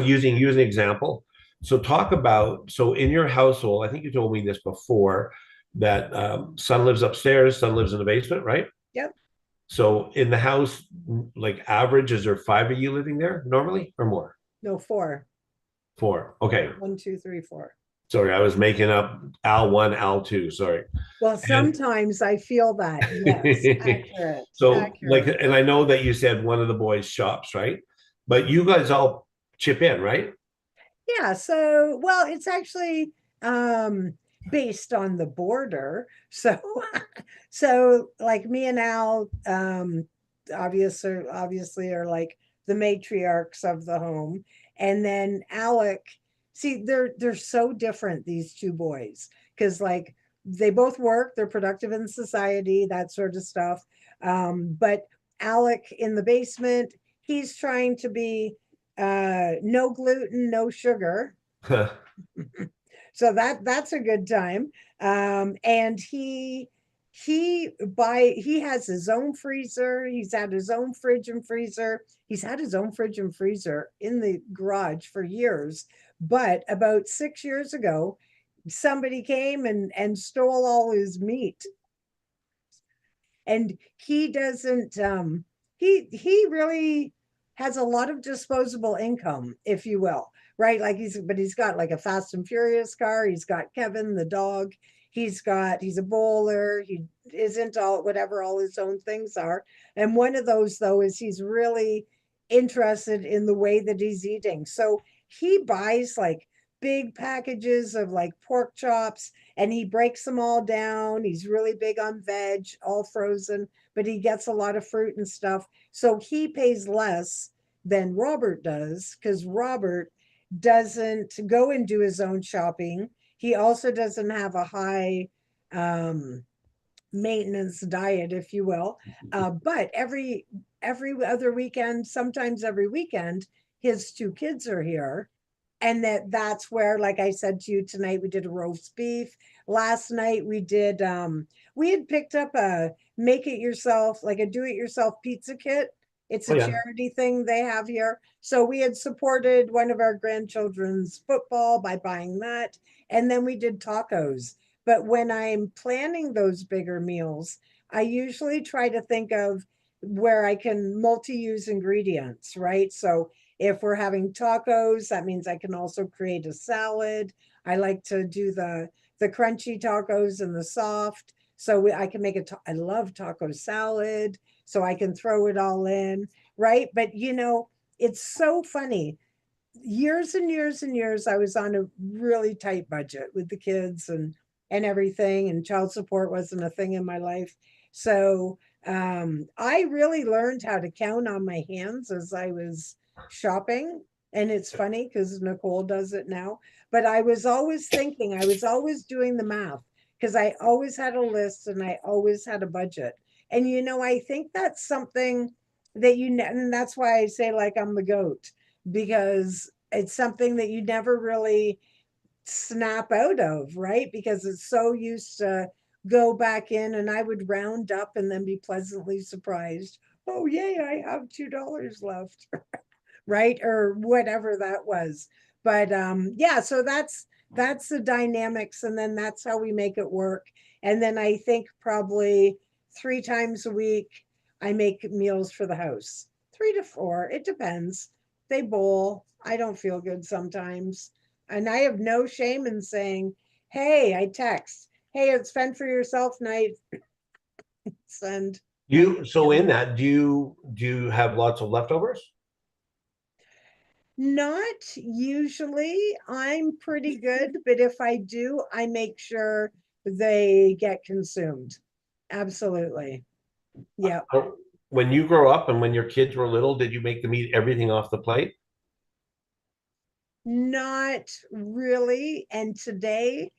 Speaker 3: using use an example. So talk about so in your household, I think you told me this before that son lives upstairs, son lives in the basement, right?
Speaker 2: Yep.
Speaker 3: So in the house, like average, is there 5 of you living there normally or more?
Speaker 2: No, four.
Speaker 3: 4. Okay.
Speaker 2: 1, 2, 3, 4.
Speaker 3: Sorry, I was making up Al 1, Al 2. Sorry.
Speaker 2: Well,
Speaker 3: And
Speaker 2: sometimes I feel that. Yes. Accurate.
Speaker 3: so like,
Speaker 2: Accurate.
Speaker 3: and I know that you said one of the boys shops, right? But you guys all chip in, right?
Speaker 2: Yeah. So, well, it's actually based on the border. So, so like me and Al, obviously are like the matriarchs of the home. And then Alec, see, they're so different, these two boys, because like they both work, they're productive in society, that sort of stuff. But Alec in the basement, he's trying to be no gluten, no sugar. So that's a good time. And he has his own freezer. He's had his own fridge and freezer. He's had his own fridge and freezer in the garage for years. But about 6 years ago, somebody came and stole all his meat. And he doesn't he really has a lot of disposable income, if you will, right? Like he's got like a Fast and Furious car, he's got Kevin the dog, he's a bowler, he isn't all whatever all his own things are. And one of those though is he's really interested in the way that he's eating. So he buys like big packages of like pork chops and he breaks them all down. He's really big on veg, all frozen, but he gets a lot of fruit and stuff. So he pays less than Robert does because Robert doesn't go and do his own shopping. He also doesn't have a high maintenance diet, if you will. But every other weekend, sometimes every weekend, his two kids are here, and that's where, like I said to you tonight, we did a roast beef. Last night we had picked up a make it yourself, like a do it yourself pizza kit. It's
Speaker 3: Oh
Speaker 2: a
Speaker 3: yeah.
Speaker 2: charity thing they have here. So we had supported one of our grandchildren's football by buying that, and then we did tacos. But when I'm planning those bigger meals, I usually try to think of where I can multi-use ingredients, right? So if we're having tacos, that means I can also create a salad. I like to do the crunchy tacos and the soft. So I can make I love taco salad, so I can throw it all in, right? But it's so funny. Years and years and years, I was on a really tight budget with the kids and everything, and child support wasn't a thing in my life. So I really learned how to count on my hands as I was shopping. And it's funny because Nicole does it now. But I was always thinking, I was always doing the math because I always had a list and I always had a budget. And I think that's something that and that's why I say like I'm the goat, because it's something that you never really snap out of, right? Because it's so used to go back in, and I would round up and then be pleasantly surprised. Oh, yay, I have $2 left, right? Or whatever that was. But yeah, so that's the dynamics, and then that's how we make it work. And then I think probably 3 times a week, I make meals for the house. 3 to 4, it depends. They bowl. I don't feel good sometimes. And I have no shame in saying, hey, I text, hey, it's fend for yourself night. And
Speaker 3: So in that, do you have lots of leftovers?
Speaker 2: not usually. I'm pretty good, but if I do, I make sure they get consumed. Absolutely. Yeah.
Speaker 3: When you grow up and when your kids were little, did you make them eat everything off the plate?
Speaker 2: Not really. And today,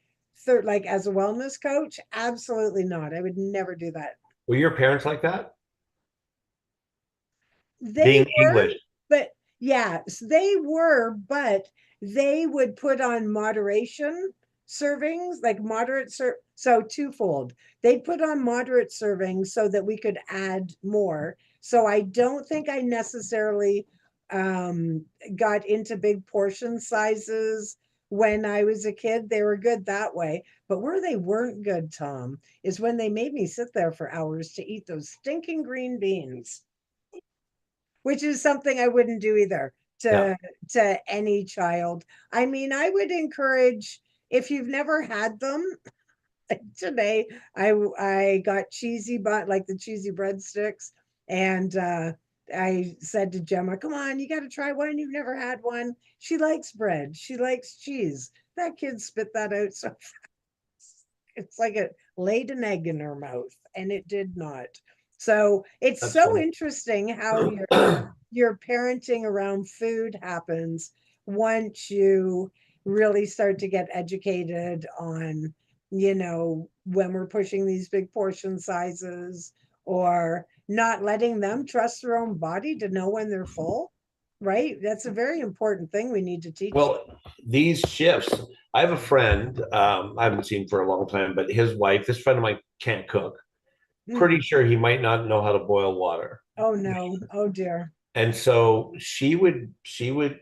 Speaker 2: third, like as a wellness coach, absolutely not. I would never do that.
Speaker 3: Were your parents like that?
Speaker 2: They
Speaker 3: Being
Speaker 2: were,
Speaker 3: English.
Speaker 2: but yes, they were, but they would put on moderation servings, like so twofold. They'd put on moderate servings so that we could add more. So I don't think I necessarily got into big portion sizes when I was a kid. They were good that way. But where they weren't good, Tom, is when they made me sit there for hours to eat those stinking green beans, which is something I wouldn't do either
Speaker 3: Yeah.
Speaker 2: to any child. I mean, I would encourage, if you've never had them, today I got cheesy but like the cheesy breadsticks, and I said to Gemma, come on, you got to try one. You've never had one. She likes bread. She likes cheese. That kid spit that out so fast. It's like it laid an egg in her mouth, and it did not. So it's
Speaker 3: That's
Speaker 2: so
Speaker 3: funny.
Speaker 2: interesting how your parenting around food happens once you really start to get educated on, when we're pushing these big portion sizes, or not letting them trust their own body to know when they're full, right? That's a very important thing we need to teach.
Speaker 3: Well, these shifts, I have a friend, I haven't seen for a long time, but his wife, this friend of mine can't cook.
Speaker 2: Mm.
Speaker 3: Pretty sure he might not know how to boil water.
Speaker 2: Oh no. Oh dear.
Speaker 3: And so she would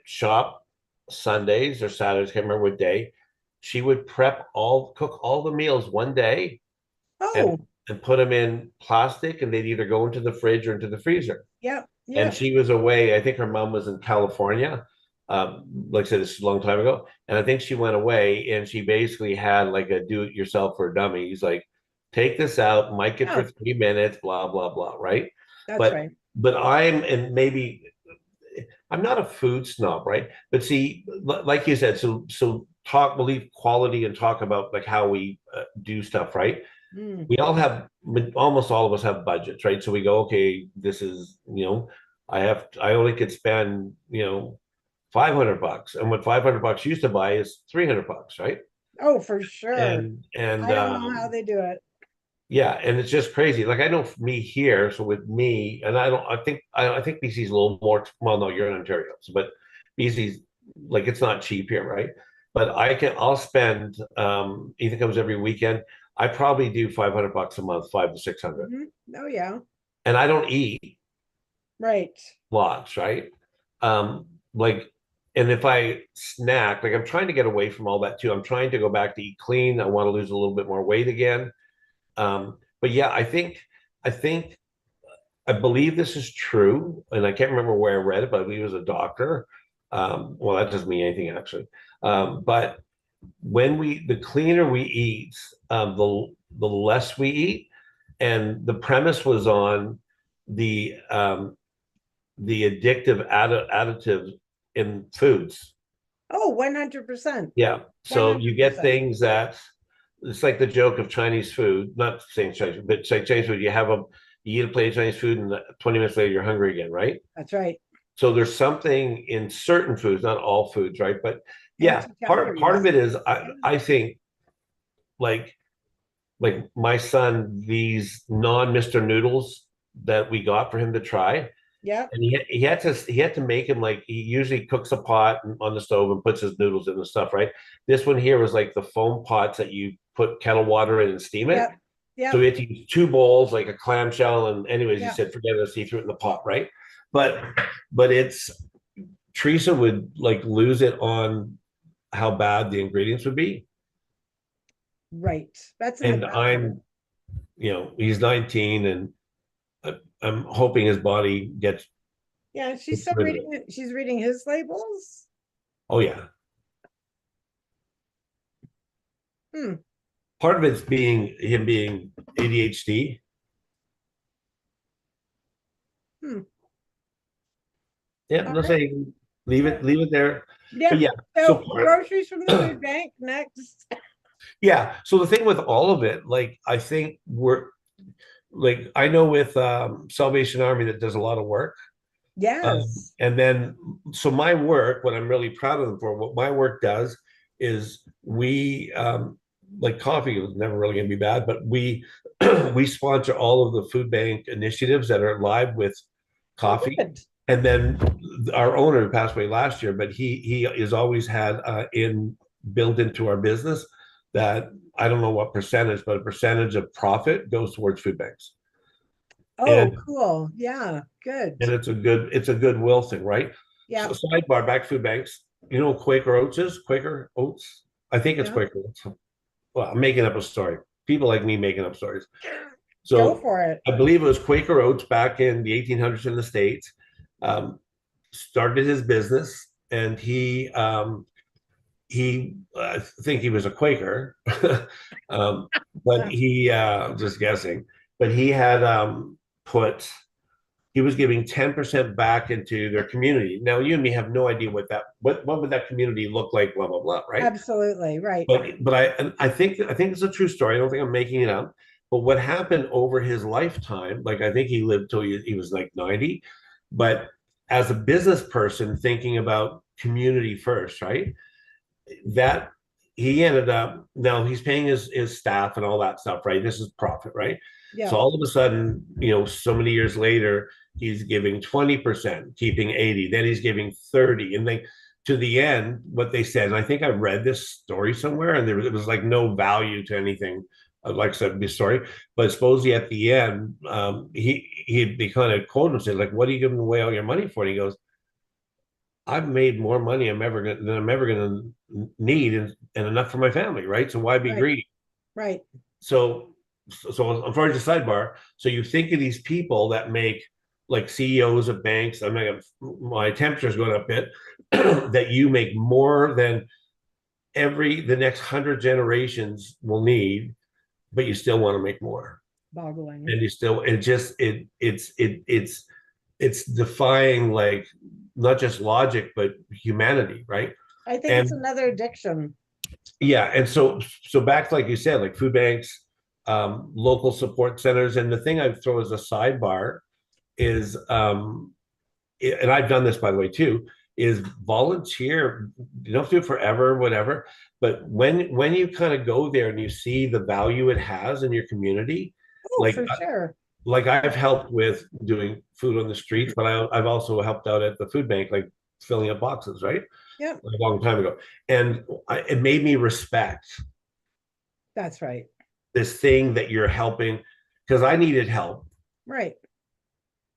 Speaker 3: shop Sundays or Saturdays, can't remember what day. She would cook all the meals one day and
Speaker 2: Oh,
Speaker 3: and put them in plastic, and they'd either go into the fridge or into the freezer.
Speaker 2: yep,
Speaker 3: And
Speaker 2: yep.
Speaker 3: she was away. I think her mom was in California. Like I said, this is a long time ago. And I think she went away and she basically had like a do it yourself for dummies, like take this out, mic it for
Speaker 2: Oh,
Speaker 3: 3 minutes, blah, blah, blah. Right.
Speaker 2: that's
Speaker 3: But
Speaker 2: right.
Speaker 3: but and maybe I'm not a food snob, right? But see, like you said, so we'll leave quality and talk about like how we do stuff, right?
Speaker 2: Mm.
Speaker 3: We all have, almost all of us have budgets, right? So we go, okay, this is, I only could spend, $500, and what $500 used to buy is $300, right?
Speaker 2: Oh, for sure.
Speaker 3: And
Speaker 2: I don't know how they do it.
Speaker 3: yeah, and it's just crazy. Like I know for me here, so with me, and I think BC's a little more. Well, no, you're in Ontario, so, but BC's like it's not cheap here, right? But I'll spend. Ethan comes every weekend. I probably do $500 a month, 500 to 600,
Speaker 2: Oh yeah,
Speaker 3: and I don't eat
Speaker 2: right.
Speaker 3: lots, right? Like, and if I snack, like I'm trying to get away from all that too. I'm trying to go back to eat clean. I want to lose a little bit more weight again. But yeah, I think I believe this is true, and I can't remember where I read it, but I believe it was a doctor. Well, that doesn't mean anything actually. But the cleaner we eat, the less we eat, and the premise was on the addictive additives in foods.
Speaker 2: Oh, 100%.
Speaker 3: Yeah, so you get
Speaker 2: 100%.
Speaker 3: things that it's like the joke of Chinese food, not saying Chinese, but it's like Chinese food. You eat a plate of Chinese food, and 20 minutes later you're hungry again, right?
Speaker 2: That's right.
Speaker 3: So there's something in certain foods, not all foods, right? But yeah,
Speaker 2: Empty
Speaker 3: part of
Speaker 2: calories.
Speaker 3: it is
Speaker 2: Yeah.
Speaker 3: I think like my son, these non-Mr. Noodles that we got for him to try,
Speaker 2: Yep.
Speaker 3: and he had to make him, like he usually cooks a pot on the stove and puts his noodles in the stuff, right? This one here was like the foam pots that you put kettle water in and steam it.
Speaker 2: Yep.
Speaker 3: So
Speaker 2: Yep.
Speaker 3: we had to use two bowls, like a clamshell, and anyways, he
Speaker 2: Yep.
Speaker 3: said, forget it, he threw it in the pot, right? But it's Teresa would like lose it on how bad the ingredients would be.
Speaker 2: Right. That's
Speaker 3: And
Speaker 2: enough.
Speaker 3: I'm, he's 19, and I'm hoping his body gets
Speaker 2: Yeah, she's still
Speaker 3: rid of it.
Speaker 2: reading it. She's reading his labels.
Speaker 3: Oh yeah.
Speaker 2: Hmm.
Speaker 3: Part of it's him being ADHD.
Speaker 2: Hmm.
Speaker 3: Yeah,
Speaker 2: All
Speaker 3: no
Speaker 2: right.
Speaker 3: saying leave it there.
Speaker 2: Yeah.
Speaker 3: But yeah,
Speaker 2: So groceries from the food bank next.
Speaker 3: yeah. So the thing with all of it, like I think I know with Salvation Army that does a lot of work.
Speaker 2: Yes.
Speaker 3: And then, so my work, what I'm really proud of them for, what my work does is we, like coffee was never really going to be bad, but we we sponsor all of the food bank initiatives that are live with
Speaker 2: Oh,
Speaker 3: coffee.
Speaker 2: good.
Speaker 3: And then our owner passed away last year, but he has always had built into our business that I don't know what percentage, but a percentage of profit goes towards food banks.
Speaker 2: Oh,
Speaker 3: And
Speaker 2: cool. Yeah, good.
Speaker 3: it's a goodwill thing, right?
Speaker 2: Yeah.
Speaker 3: So sidebar, back to food banks. You know Quaker Oats is? Quaker Oats? I think it's
Speaker 2: Yeah.
Speaker 3: Quaker Oats. Well, I'm making up a story. People like me making up stories.
Speaker 2: Go
Speaker 3: So
Speaker 2: for it.
Speaker 3: I believe it was Quaker Oats back in the 1800s in the States. Started his business, and he I think he was a Quaker, um, but he just guessing, but he had put he was giving 10% back into their community. Now you and me have no idea what would that community look like, blah blah blah, right?
Speaker 2: Absolutely. Right.
Speaker 3: But I think it's a true story. I don't think I'm making it up. But what happened over his lifetime, like I think he lived till he was like 90, but as a business person thinking about community first, right? That he ended up, now he's paying his staff and all that stuff, right? This is profit, right?
Speaker 2: Yeah.
Speaker 3: So all of a sudden, so many years later, he's giving 20%, keeping 80, then he's giving 30. And they to the end, what they said, and I think I read this story somewhere, and it was like no value to anything. Like I said, this story, but supposedly at the end, he kind of quoted him, said, like, "What are you giving away all your money for?" And he goes, I've made more money than I'm ever gonna need, and enough for my family, right? So why be
Speaker 2: Right.
Speaker 3: greedy?
Speaker 2: Right.
Speaker 3: So I'm sorry to sidebar. So you think of these people that make like CEOs of banks. I mean, my temperature's going up a bit. That you make more than the next 100 generations will need, but you still want to make more,
Speaker 2: Boggling.
Speaker 3: and you still it's defying, like, not just logic but humanity, right?
Speaker 2: I think
Speaker 3: And
Speaker 2: it's another addiction.
Speaker 3: yeah, and so back to, like you said, like food banks, local support centers. And the thing I throw as a sidebar is, and I've done this, by the way, too, is volunteer. You don't have to do it forever, whatever, but when you kind of go there and you see the value it has in your community,
Speaker 2: Oh,
Speaker 3: like
Speaker 2: for sure.
Speaker 3: I've helped with doing food on the streets, but I've also helped out at the food bank, like filling up boxes, right?
Speaker 2: Yep.
Speaker 3: A long time ago. And it made me respect
Speaker 2: That's right.
Speaker 3: this thing that you're helping, because I needed help,
Speaker 2: Right.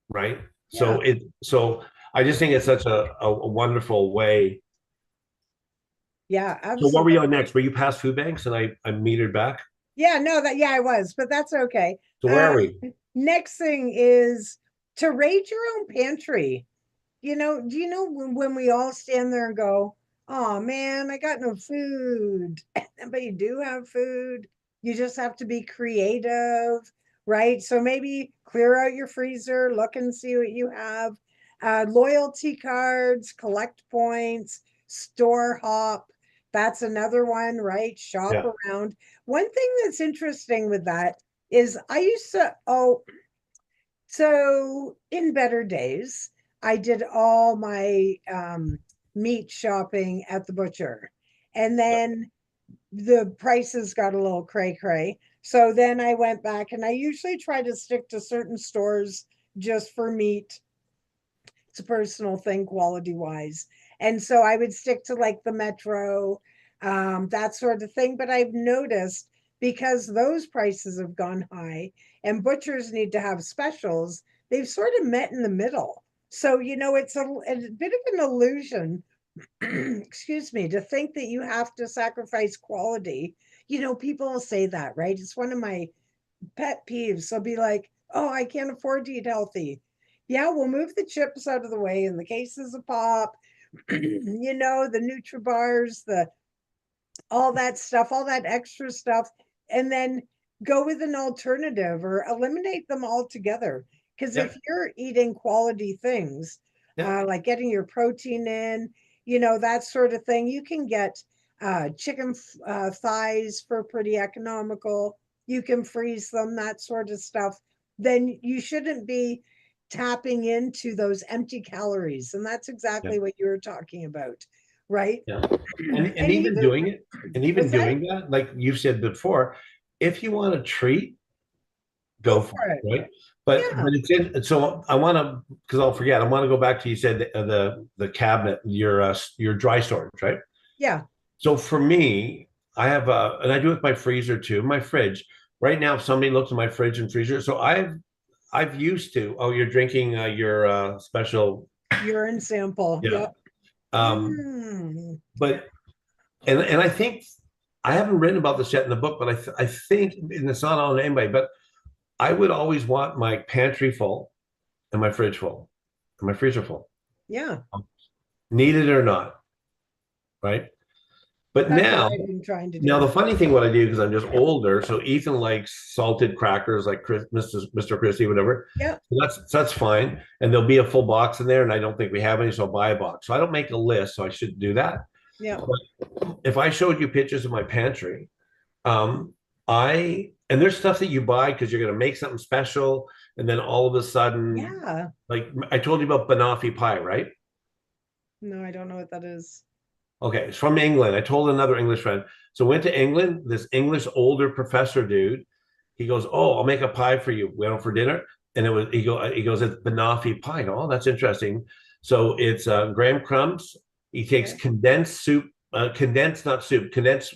Speaker 3: right?
Speaker 2: Yeah.
Speaker 3: So I just think it's such a wonderful way.
Speaker 2: Yeah,
Speaker 3: So what were
Speaker 2: absolutely.
Speaker 3: you on next? Were you past food banks and I metered back?
Speaker 2: Yeah, no, I was, but that's okay.
Speaker 3: So where are we?
Speaker 2: Next thing is to raid your own pantry. Do you know when we all stand there and go, oh man, I got no food, but you do have food. You just have to be creative, right? So maybe clear out your freezer, look and see what you have. Loyalty cards, collect points, store hop. That's another one, right? Shop
Speaker 3: Yeah.
Speaker 2: around. One thing that's interesting with that is I used to, so in better days, I did all my meat shopping at the butcher. And then the prices got a little cray cray. So then I went back and I usually try to stick to certain stores just for meat. It's a personal thing, quality wise. And so I would stick to like the Metro, that sort of thing. But I've noticed because those prices have gone high and butchers need to have specials, they've sort of met in the middle. So, it's a bit of an illusion excuse me, to think that you have to sacrifice quality. People will say that, right? It's one of my pet peeves. They'll be like, oh, I can't afford to eat healthy. Yeah, we'll move the chips out of the way and the cases of pop, the NutriBars, all that stuff, all that extra stuff, and then go with an alternative or eliminate them altogether. Because
Speaker 3: Yeah.
Speaker 2: if you're eating quality things,
Speaker 3: Yeah.
Speaker 2: like getting your protein in, that sort of thing, you can get chicken thighs for pretty economical. You can freeze them, that sort of stuff. Then you shouldn't be tapping into those empty calories. And that's
Speaker 3: Yeah.
Speaker 2: exactly what you were talking about, right?
Speaker 3: Yeah. And
Speaker 2: And
Speaker 3: even
Speaker 2: even,
Speaker 3: doing it, and even
Speaker 2: what's that?
Speaker 3: doing that, like you said before, if you want a treat,
Speaker 2: Go
Speaker 3: go for
Speaker 2: for it.
Speaker 3: it, right? But
Speaker 2: Yeah.
Speaker 3: it's in. So I want to, because I'll forget. I want to go back to, you said the cabinet, your dry storage, right?
Speaker 2: Yeah.
Speaker 3: So for me, I have and I do it with my freezer too, my fridge. Right now, if somebody looks at my fridge and freezer, so I've used to. Oh, you're drinking your special,
Speaker 2: Urine sample.
Speaker 3: yeah.
Speaker 2: Yep.
Speaker 3: Um,
Speaker 2: Mm.
Speaker 3: but and I think I haven't written about this yet in the book, but I think, and it's not on anybody, but I would always want my pantry full and my fridge full and my freezer full,
Speaker 2: Yeah.
Speaker 3: need it or not, right? But
Speaker 2: That's what
Speaker 3: now,
Speaker 2: I've been trying to
Speaker 3: now
Speaker 2: do.
Speaker 3: the funny thing, what I do, because I'm just older, so Ethan likes salted crackers, like Mr. Christie, whatever.
Speaker 2: Yep.
Speaker 3: So that's fine, and there'll be a full box in there, and I don't think we have any, so I'll buy a box. So I don't make a list, so I shouldn't do that.
Speaker 2: Yep.
Speaker 3: But if I showed you pictures of my pantry, and there's stuff that you buy because you're going to make something special, and then all of a sudden,
Speaker 2: Yeah.
Speaker 3: like I told you about banoffee pie, right?
Speaker 2: No, I don't know what that is.
Speaker 3: Okay, it's from England. I told another English friend. So went to England. This English older professor dude, he goes, "Oh, I'll make a pie for you. We went for dinner." And he goes, "It's banoffee pie." I go, "Oh, that's interesting." So it's graham crumbs. He takes
Speaker 2: Okay.
Speaker 3: condensed soup, condensed, not soup, condensed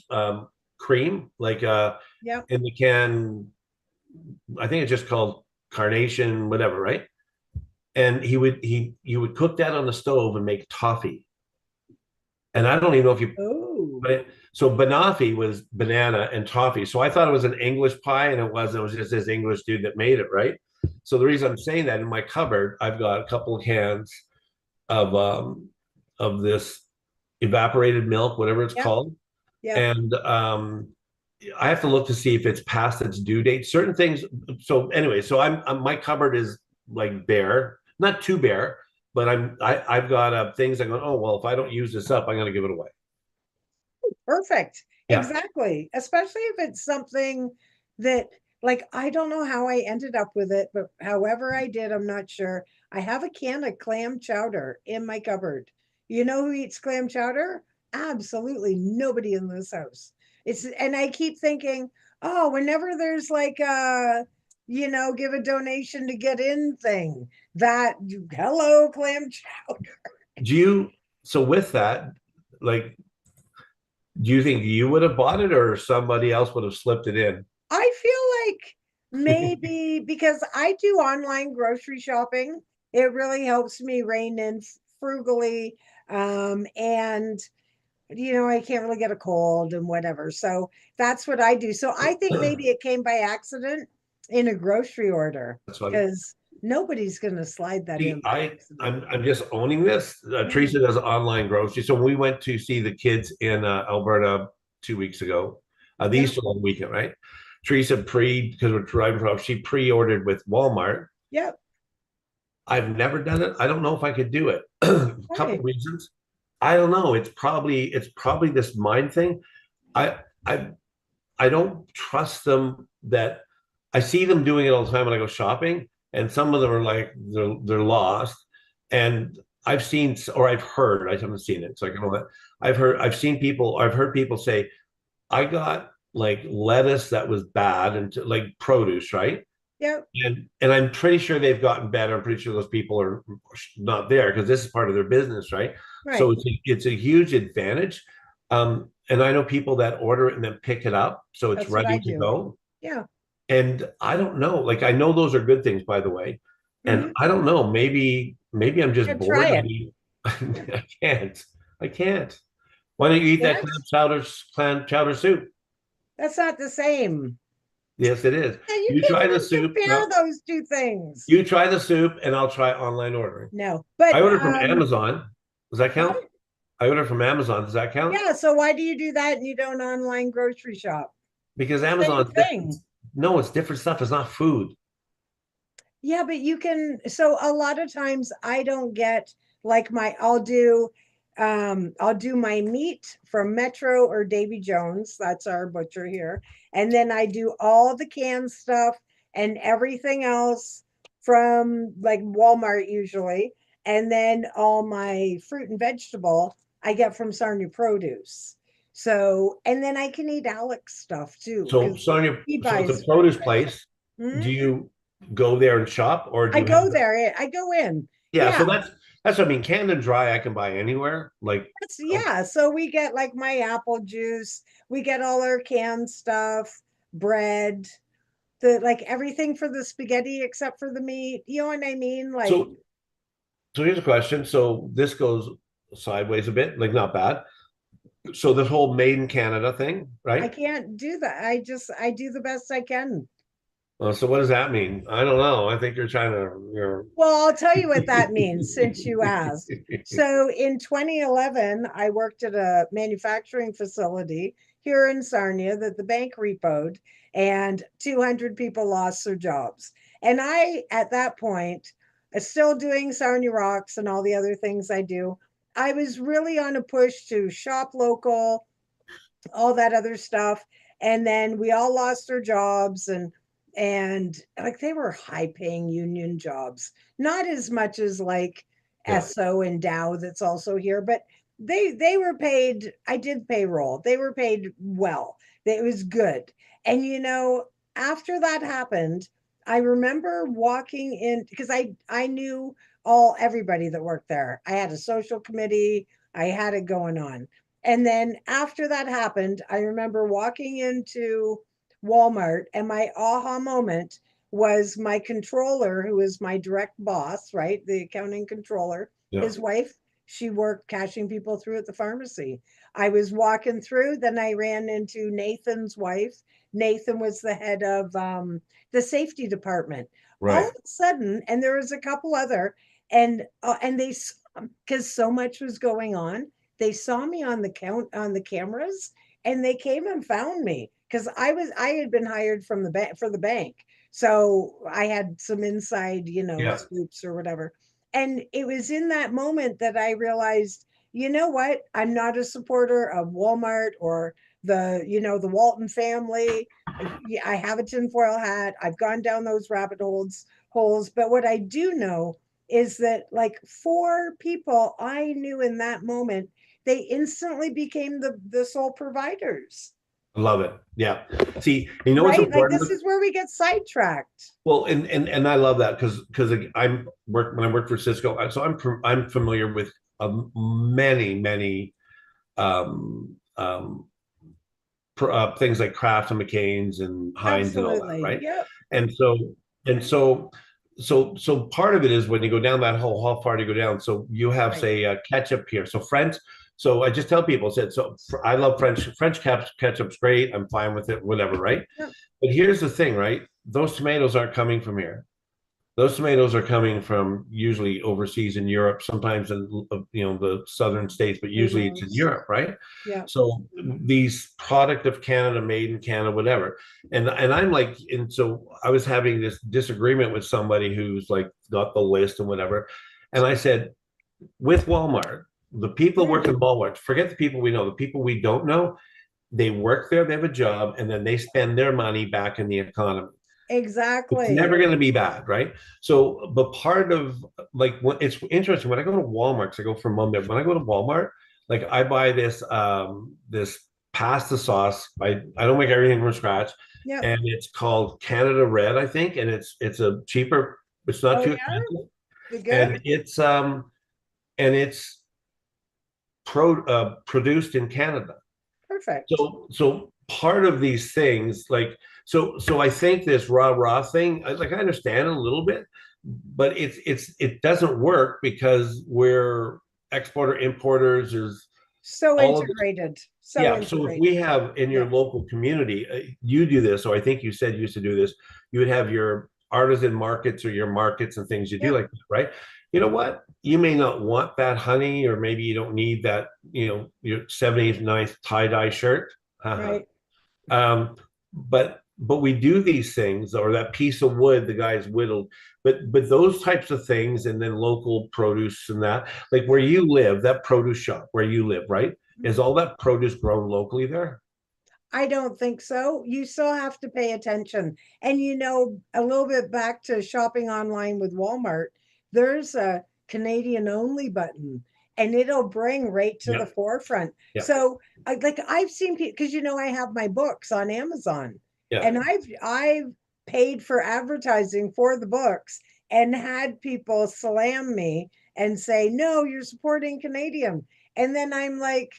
Speaker 3: cream, like
Speaker 2: Yep.
Speaker 3: in the can. I think it's just called carnation, whatever, right? And you would cook that on the stove and make toffee. And I don't even know if you,
Speaker 2: Oh,
Speaker 3: but so banoffee was banana and toffee. So I thought it was an English pie, and it wasn't. It was just this English dude that made it, right? So the reason I'm saying that, in my cupboard, I've got a couple of cans of this evaporated milk, whatever it's
Speaker 2: yep.
Speaker 3: called,
Speaker 2: Yep.
Speaker 3: and I have to look to see if it's past its due date. Certain things. So anyway, so I'm my cupboard is like bare, not too bare, but I've got things. I go, oh well, if I don't use this up, I'm going to give it away.
Speaker 2: Perfect.
Speaker 3: Yeah.
Speaker 2: Exactly. Especially if it's something that, like, I don't know how I ended up with it, but however I did, I'm not sure. I have a can of clam chowder in my cupboard. You know who eats clam chowder? Absolutely nobody in this house. And I keep thinking, oh, whenever there's like give a donation to get in thing, that hello, clam chowder.
Speaker 3: Do you? So with that, like, do you think you would have bought it, or somebody else would have slipped it in?
Speaker 2: I feel like maybe because I do online grocery shopping, it really helps me rein in frugally. And I can't really get a cold and whatever. So that's what I do. So I think maybe it came by accident in a grocery order
Speaker 3: That's funny.
Speaker 2: because nobody's going to slide that
Speaker 3: See,
Speaker 2: in by accident.
Speaker 3: I'm just owning this.
Speaker 2: Yeah.
Speaker 3: Teresa does online grocery. So when we went to see the kids in Alberta 2 weeks ago, the
Speaker 2: Yeah.
Speaker 3: Easter long weekend, right? Teresa because we're driving from, she pre-ordered with Walmart.
Speaker 2: Yep.
Speaker 3: I've never done it. I don't know if I could do it. A couple
Speaker 2: Right.
Speaker 3: reasons. I don't know. It's probably this mind thing. I I I don't trust them, that I see them doing it all the time when I go shopping, and some of them are like they're lost. And I've seen, or I've heard, I haven't seen it, so I can know that. I've heard people say, I got like lettuce that was bad, and like produce, right?
Speaker 2: Yep.
Speaker 3: And I'm pretty sure they've gotten better. I'm pretty sure those people are not there because this is part of their business, right? So
Speaker 2: Right.
Speaker 3: it's a huge advantage. And I know people that order it and then pick it up, so it's
Speaker 2: That's what I
Speaker 3: ready to
Speaker 2: do.
Speaker 3: go.
Speaker 2: Yeah.
Speaker 3: And I don't know, like I know those are good things, by the way. And
Speaker 2: Mhm.
Speaker 3: I don't know, maybe I'm just
Speaker 2: Yeah,
Speaker 3: bored.
Speaker 2: try
Speaker 3: I
Speaker 2: it.
Speaker 3: mean, I can't. I can't. Why don't you eat that
Speaker 2: Yes,
Speaker 3: clam chowder soup?
Speaker 2: that's not the same.
Speaker 3: Yes, it is.
Speaker 2: Yeah, you
Speaker 3: You
Speaker 2: can't
Speaker 3: try the
Speaker 2: even
Speaker 3: soup.
Speaker 2: compare
Speaker 3: No,
Speaker 2: those two things.
Speaker 3: you try the soup, and I'll try online ordering.
Speaker 2: No, but
Speaker 3: I order from Amazon. Does that count?
Speaker 2: what?
Speaker 3: I order from Amazon. Does that count?
Speaker 2: Yeah, so why do you do that and you don't online grocery shop?
Speaker 3: Because
Speaker 2: The same
Speaker 3: Amazon's different.
Speaker 2: thing.
Speaker 3: No, it's different stuff. It's not food.
Speaker 2: Yeah, but you can, so a lot of times I don't get like I'll do my meat from Metro or Davy Jones, that's our butcher here. And then I do all the canned stuff and everything else from like Walmart usually. And then all my fruit and vegetable I get from Sarnia Produce. So, and then I can eat Alex stuff too,
Speaker 3: So,
Speaker 2: because
Speaker 3: Sonia,
Speaker 2: he
Speaker 3: so it's a
Speaker 2: buys fruit
Speaker 3: produce
Speaker 2: and veg.
Speaker 3: place. Do
Speaker 2: Mhm.
Speaker 3: you go there and shop, or do
Speaker 2: I
Speaker 3: you have?
Speaker 2: go there. I go in.
Speaker 3: Yeah,
Speaker 2: Yeah,
Speaker 3: so that's what I mean. Canned and dry, I can buy anywhere. Like, oh,
Speaker 2: yeah. So we get like my apple juice. We get all our canned stuff, bread, the like everything for the spaghetti except for the meat. You know what I mean? Like
Speaker 3: so so here's a question. So this goes sideways a bit, like not bad. So this whole made in Canada thing,
Speaker 2: I
Speaker 3: right?
Speaker 2: can't do that. I do the best I can.
Speaker 3: So what does that mean? I don't know. I think you're trying to,
Speaker 2: Well, I'll tell you what that means since you asked. So in 2011, I worked at a manufacturing facility here in Sarnia that the bank repoed, and 200 people lost their jobs. And I, at that point, still doing Sarnia Rocks and all the other things I do. I was really on a push to shop local, all that other stuff. And then we all lost our jobs and like they were high paying union jobs, not as much as like
Speaker 3: yeah.
Speaker 2: SO and Dow that's also here, but they were paid. I did payroll. They were paid well. It was good. And after that happened, I remember walking in because I knew everybody that worked there. I had a social committee. I had it going on. And then after that happened, I remember walking into Walmart and my aha moment was my controller, who is my direct boss, right? The accounting controller,
Speaker 3: Yeah.
Speaker 2: his wife, she worked cashing people through at the pharmacy. I was walking through, then I ran into Nathan's wife. Nathan was the head of the safety department. All
Speaker 3: Right.
Speaker 2: of a sudden, and there was a couple other, and they, because so much was going on, they saw me on the cameras and they came and found me because I had been hired from the bank for the bank. So I had some inside,
Speaker 3: Yeah.
Speaker 2: scoops or whatever. And it was in that moment that I realized, you know what? I'm not a supporter of Walmart or the Walton family. Yeah, I have a tinfoil hat. I've gone down those rabbit holes. But what I do know is that like four people I knew in that moment, they instantly became the sole providers,
Speaker 3: I love it. Yeah. See, you know what's
Speaker 2: right? Like
Speaker 3: important?
Speaker 2: this is where we get sidetracked.
Speaker 3: Well, and I love that because I'm work when I work for Cisco, so I'm familiar with many um, um, things like Kraft and McCain's and Heinz and all that,
Speaker 2: Absolutely.
Speaker 3: right?
Speaker 2: Yep.
Speaker 3: And so part of it is when you go down that hole, how far do you go down? So you have
Speaker 2: Right.
Speaker 3: say ketchup here. So French. So I just tell people said I love French ketchup's great. I'm fine with it, whatever, right?
Speaker 2: Yep.
Speaker 3: But here's the thing, right? Those tomatoes aren't coming from here. Those tomatoes are coming from usually overseas in Europe, sometimes in the southern states, but
Speaker 2: Who
Speaker 3: usually it's in
Speaker 2: knows?
Speaker 3: Europe, right?
Speaker 2: Yeah.
Speaker 3: So these product of Canada, made in Canada, whatever. And I'm like, and so I was having this disagreement with somebody who's like got the list and whatever. And I said, with Walmart, the people
Speaker 2: Mm,
Speaker 3: working in Walmart, forget the people we know, the people we don't know, they work there, they have a job, and then they spend their money back in the economy. It's never
Speaker 2: exactly.
Speaker 3: going to be bad, right? So, but part of like what it's interesting when I go to Walmart, 'cause I go for Monday. When I go to Walmart, like I buy this pasta sauce. I don't make everything from scratch,
Speaker 2: Yep.
Speaker 3: and it's called Canada Red, I think, and it's a cheaper. It's not
Speaker 2: Oh
Speaker 3: too
Speaker 2: yeah.
Speaker 3: expensive,
Speaker 2: You good?
Speaker 3: and it's produced in Canada.
Speaker 2: Perfect.
Speaker 3: So part of these things, like so I think this rah thing, I understand it a little bit, but it doesn't work because exporter importers. There's
Speaker 2: So
Speaker 3: all of
Speaker 2: integrated, so
Speaker 3: yeah. So if we
Speaker 2: integrated.
Speaker 3: have in your
Speaker 2: Yeah.
Speaker 3: local community, you do this, or I think you said you used to do this, you would have your artisan markets or your markets and things you do
Speaker 2: Yeah.
Speaker 3: like that, right? You know what? You may not want that honey, or maybe you don't need that, your 79th tie-dye shirt.
Speaker 2: Right.
Speaker 3: But we do these things, or that piece of wood the guy's whittled, but those types of things, and then local produce and that, like where you live, that produce shop where you live, right? Is all that produce grown locally there?
Speaker 2: I don't think so. You still have to pay attention. And a little bit back to shopping online with Walmart, there's a Canadian only button and it'll bring right to
Speaker 3: Yeah.
Speaker 2: the forefront.
Speaker 3: Yeah.
Speaker 2: So I've seen people, because I have my books on Amazon,
Speaker 3: Yeah.
Speaker 2: and I've paid for advertising for the books and had people slam me and say, "No, you're supporting Canadian." And then I'm like,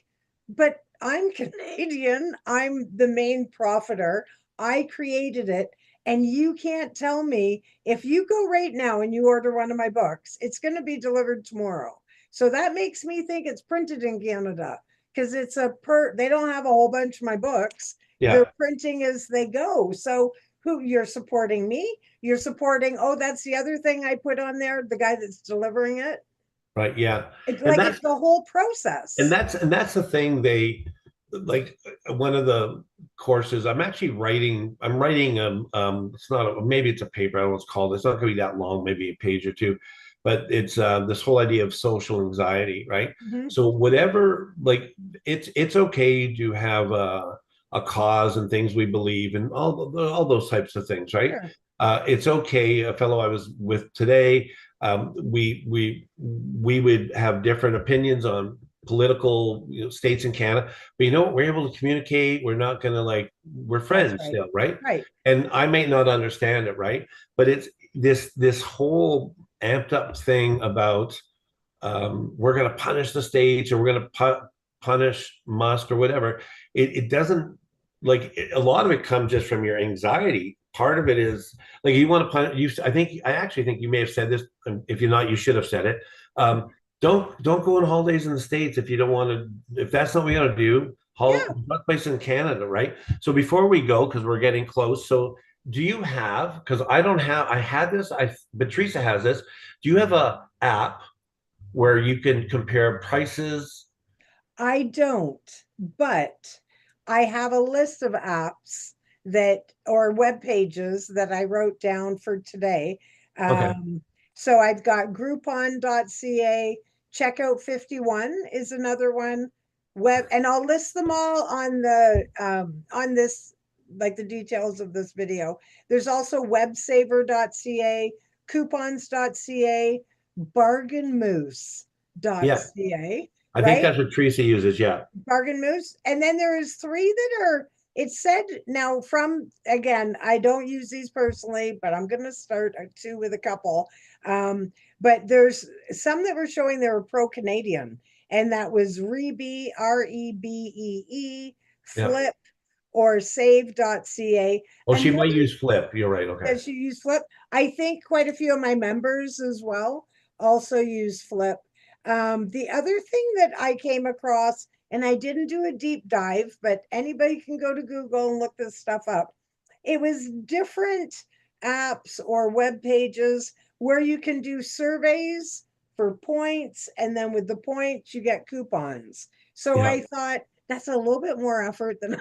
Speaker 2: but I'm Canadian. I'm the main profiter. I created it. And you can't tell me, if you go right now and you order one of my books, it's going to be delivered tomorrow. So that makes me think it's printed in Canada, because they don't have a whole bunch of my books.
Speaker 3: Yeah.
Speaker 2: They're printing as they go. So you're supporting me? You're supporting, oh, that's the other thing I put on there, the guy that's delivering it.
Speaker 3: Right. Yeah.
Speaker 2: It's
Speaker 3: And
Speaker 2: like
Speaker 3: that's
Speaker 2: it's the whole process.
Speaker 3: and that's the thing, they like one of the courses I'm writing it's not maybe it's a paper, I don't know what it's called, it's not going to be that long, maybe a page or two, but it's this whole idea of social anxiety, right?
Speaker 2: Mhm.
Speaker 3: So whatever, like it's okay to have a cause and things we believe in, all those types of things, right?
Speaker 2: Sure.
Speaker 3: It's okay. A fellow I was with today, we would have different opinions on political, states in Canada, but we're able to communicate. We're not going to, like, we're friends
Speaker 2: That's right.
Speaker 3: still, right?
Speaker 2: Right.
Speaker 3: And I may not understand it, right? But it's this whole amped up thing about we're going to punish the states, or we're going to punish Musk or whatever. It doesn't, like, a lot of it comes just from your anxiety. Part of it is, like, you want to punish you. I actually think you may have said this, and if you're not, you should have said it. Don't go on holidays in the States if you don't want to. If that's not what you want to do,
Speaker 2: Yeah.
Speaker 3: place in Canada, right? So before we go, because we're getting close, so do you have? Because I don't have. I had this. But Teresa has this. Do you have a app where you can compare prices?
Speaker 2: I don't, but I have a list of apps or web pages that I wrote down for today.
Speaker 3: Okay.
Speaker 2: So I've got Groupon.ca, Checkout 51 is another one. And I'll list them all on this, like the details of this video. There's also websaver.ca, coupons.ca,
Speaker 3: Yeah,
Speaker 2: bargainmoose.ca,
Speaker 3: I think
Speaker 2: right?
Speaker 3: that's what Teresa uses. Yeah.
Speaker 2: Bargain Moose. And then there is three that are, it said now again, I don't use these personally, but I'm going to start two with a couple. But there's some that were showing they were pro-Canadian, and that was Rebee, Rebee,
Speaker 3: Yeah.
Speaker 2: Flip, or save.ca.
Speaker 3: Oh, she
Speaker 2: Another,
Speaker 3: might use Flip. You're right. Okay.
Speaker 2: does she use Flip? I think quite a few of my members as well also use Flip. The other thing that I came across, and I didn't do a deep dive, but anybody can go to Google and look this stuff up. It was different apps or web pages where you can do surveys for points, and then with the points, you get coupons. So
Speaker 3: Yeah.
Speaker 2: I thought that's a little bit more effort than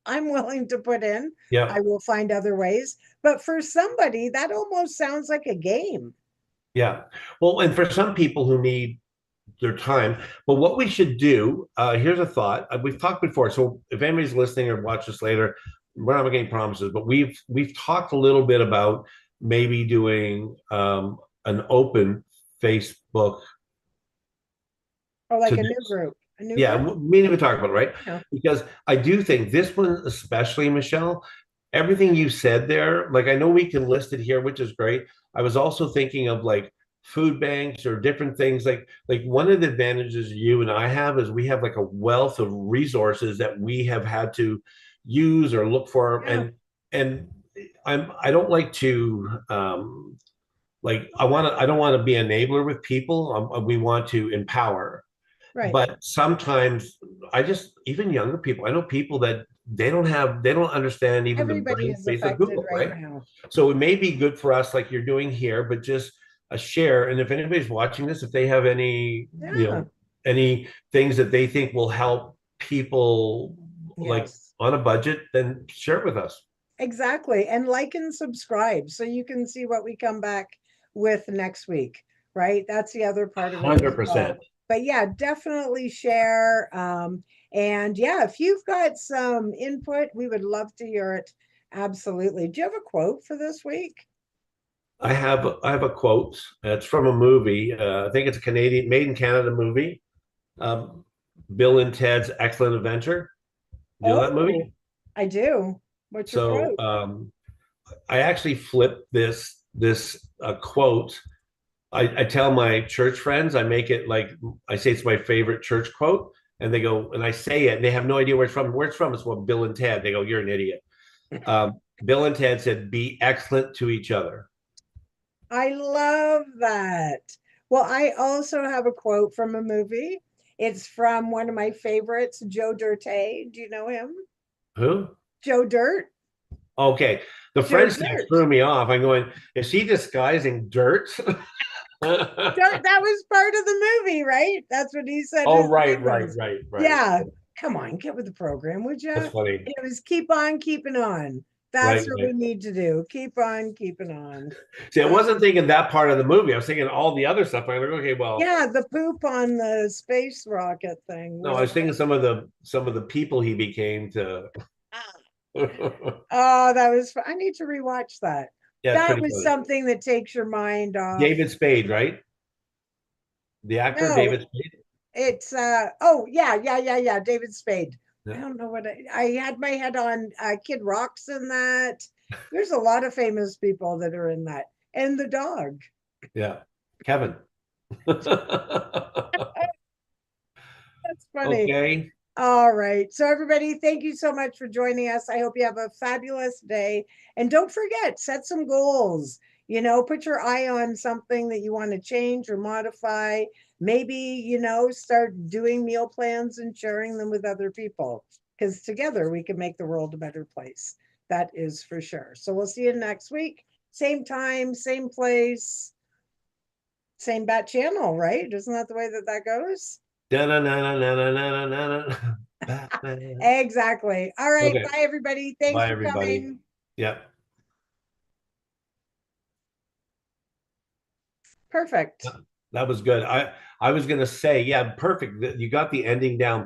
Speaker 2: I'm willing to put in.
Speaker 3: Yeah.
Speaker 2: I will find other ways. But for somebody, that almost sounds like a game.
Speaker 3: Yeah. Well, and for some people who need their time, but what we should do, here's a thought. We've talked before. So if anybody's listening or watch this later, we're not making promises, but we've talked a little bit about maybe doing an open Facebook.
Speaker 2: Or like
Speaker 3: to
Speaker 2: a new
Speaker 3: this.
Speaker 2: group. A new
Speaker 3: Yeah,
Speaker 2: group?
Speaker 3: we need to talk about it, right?
Speaker 2: Yeah.
Speaker 3: Because I do think this one, especially, Michelle, everything you said there, like, I know we can list it here, which is great. I was also thinking of, like, food banks or different things. Like one of the advantages you and I have is we have, like, a wealth of resources that we have had to use or look for.
Speaker 2: Yeah.
Speaker 3: And I don't like to like I don't want to be an enabler with people. We want to empower.
Speaker 2: Right.
Speaker 3: But sometimes even younger people, I know people that they don't understand even the
Speaker 2: Everybody
Speaker 3: brain
Speaker 2: is
Speaker 3: space of
Speaker 2: affected
Speaker 3: Google,
Speaker 2: right
Speaker 3: right?
Speaker 2: now.
Speaker 3: So it may be good for us, like you're doing here, but just a share. And if anybody's watching this, if they have any,
Speaker 2: Yeah.
Speaker 3: any things that they think will help people like
Speaker 2: Yes.
Speaker 3: on a budget, then share it with us.
Speaker 2: Exactly. And like and subscribe so you can see what we come back with next week, right? That's the other part of it as well.
Speaker 3: 100%.
Speaker 2: But yeah, definitely share. And yeah, if you've got some input, we would love to hear it. Absolutely. Do you have a quote for this week?
Speaker 3: I have a quote. It's from a movie. I think it's a Canadian, made in Canada movie. Um, Bill and Ted's Excellent Adventure. Do you know that
Speaker 2: Oh,
Speaker 3: movie?
Speaker 2: I do. What's your
Speaker 3: So
Speaker 2: quote?
Speaker 3: I actually flipped this quote. I tell my church friends, I make it like I say it's my favorite church quote, and they go and I say it, and they have no idea where it's from. Where it's from is from Bill and Ted. They go, "You're an idiot." Bill and Ted said, "Be excellent to each other."
Speaker 2: I love that. Well, I also have a quote from a movie. It's from one of my favorites, Joe Dirt. Do you know him?
Speaker 3: Who?
Speaker 2: Joe Dirt.
Speaker 3: Okay, the
Speaker 2: Joe
Speaker 3: French thing
Speaker 2: Dirt.
Speaker 3: threw me off. I'm going, is she disguising dirt?
Speaker 2: Dirt. That was part of the movie, right? That's what he said.
Speaker 3: Oh,
Speaker 2: His
Speaker 3: right,
Speaker 2: name
Speaker 3: right,
Speaker 2: was.
Speaker 3: right, right.
Speaker 2: Yeah. Come on, get with the program, would you?
Speaker 3: That's funny.
Speaker 2: It was keep on keeping on. That's
Speaker 3: Right,
Speaker 2: what we
Speaker 3: right.
Speaker 2: need to do. Keep on keeping on.
Speaker 3: See, I
Speaker 2: Uh,
Speaker 3: wasn't thinking that part of the movie. I was thinking all the other stuff. I'm like, okay, well,
Speaker 2: yeah, the poop on the space rocket thing.
Speaker 3: no, I was thinking some of the people he became to. Yeah,
Speaker 2: Oh, that was I need to rewatch that.
Speaker 3: it's
Speaker 2: That
Speaker 3: pretty
Speaker 2: was
Speaker 3: funny.
Speaker 2: something that takes your mind off.
Speaker 3: David Spade, right? The actor
Speaker 2: No,
Speaker 3: David Spade.
Speaker 2: it's oh yeah, David Spade. I
Speaker 3: Yeah,
Speaker 2: don't know what I had my head on Kid Rock's in that. There's a lot of famous people that are in that. And the dog.
Speaker 3: yeah. Kevin.
Speaker 2: That's funny.
Speaker 3: Okay.
Speaker 2: All right. So, everybody, thank you so much for joining us. I hope you have a fabulous day. And don't forget, set some goals. Put your eye on something that you want to change or modify. Maybe, start doing meal plans and sharing them with other people because together we can make the world a better place. That is for sure. So, we'll see you next week. Same time, same place, same bat channel, right? Isn't that the way that that goes?
Speaker 3: Batman.
Speaker 2: Exactly. All right.
Speaker 3: Okay.
Speaker 2: Bye, everybody. Thanks
Speaker 3: Bye,
Speaker 2: for
Speaker 3: everybody.
Speaker 2: coming.
Speaker 3: Yep.
Speaker 2: Perfect.
Speaker 3: That was good. I was gonna say, yeah, perfect. You got the ending down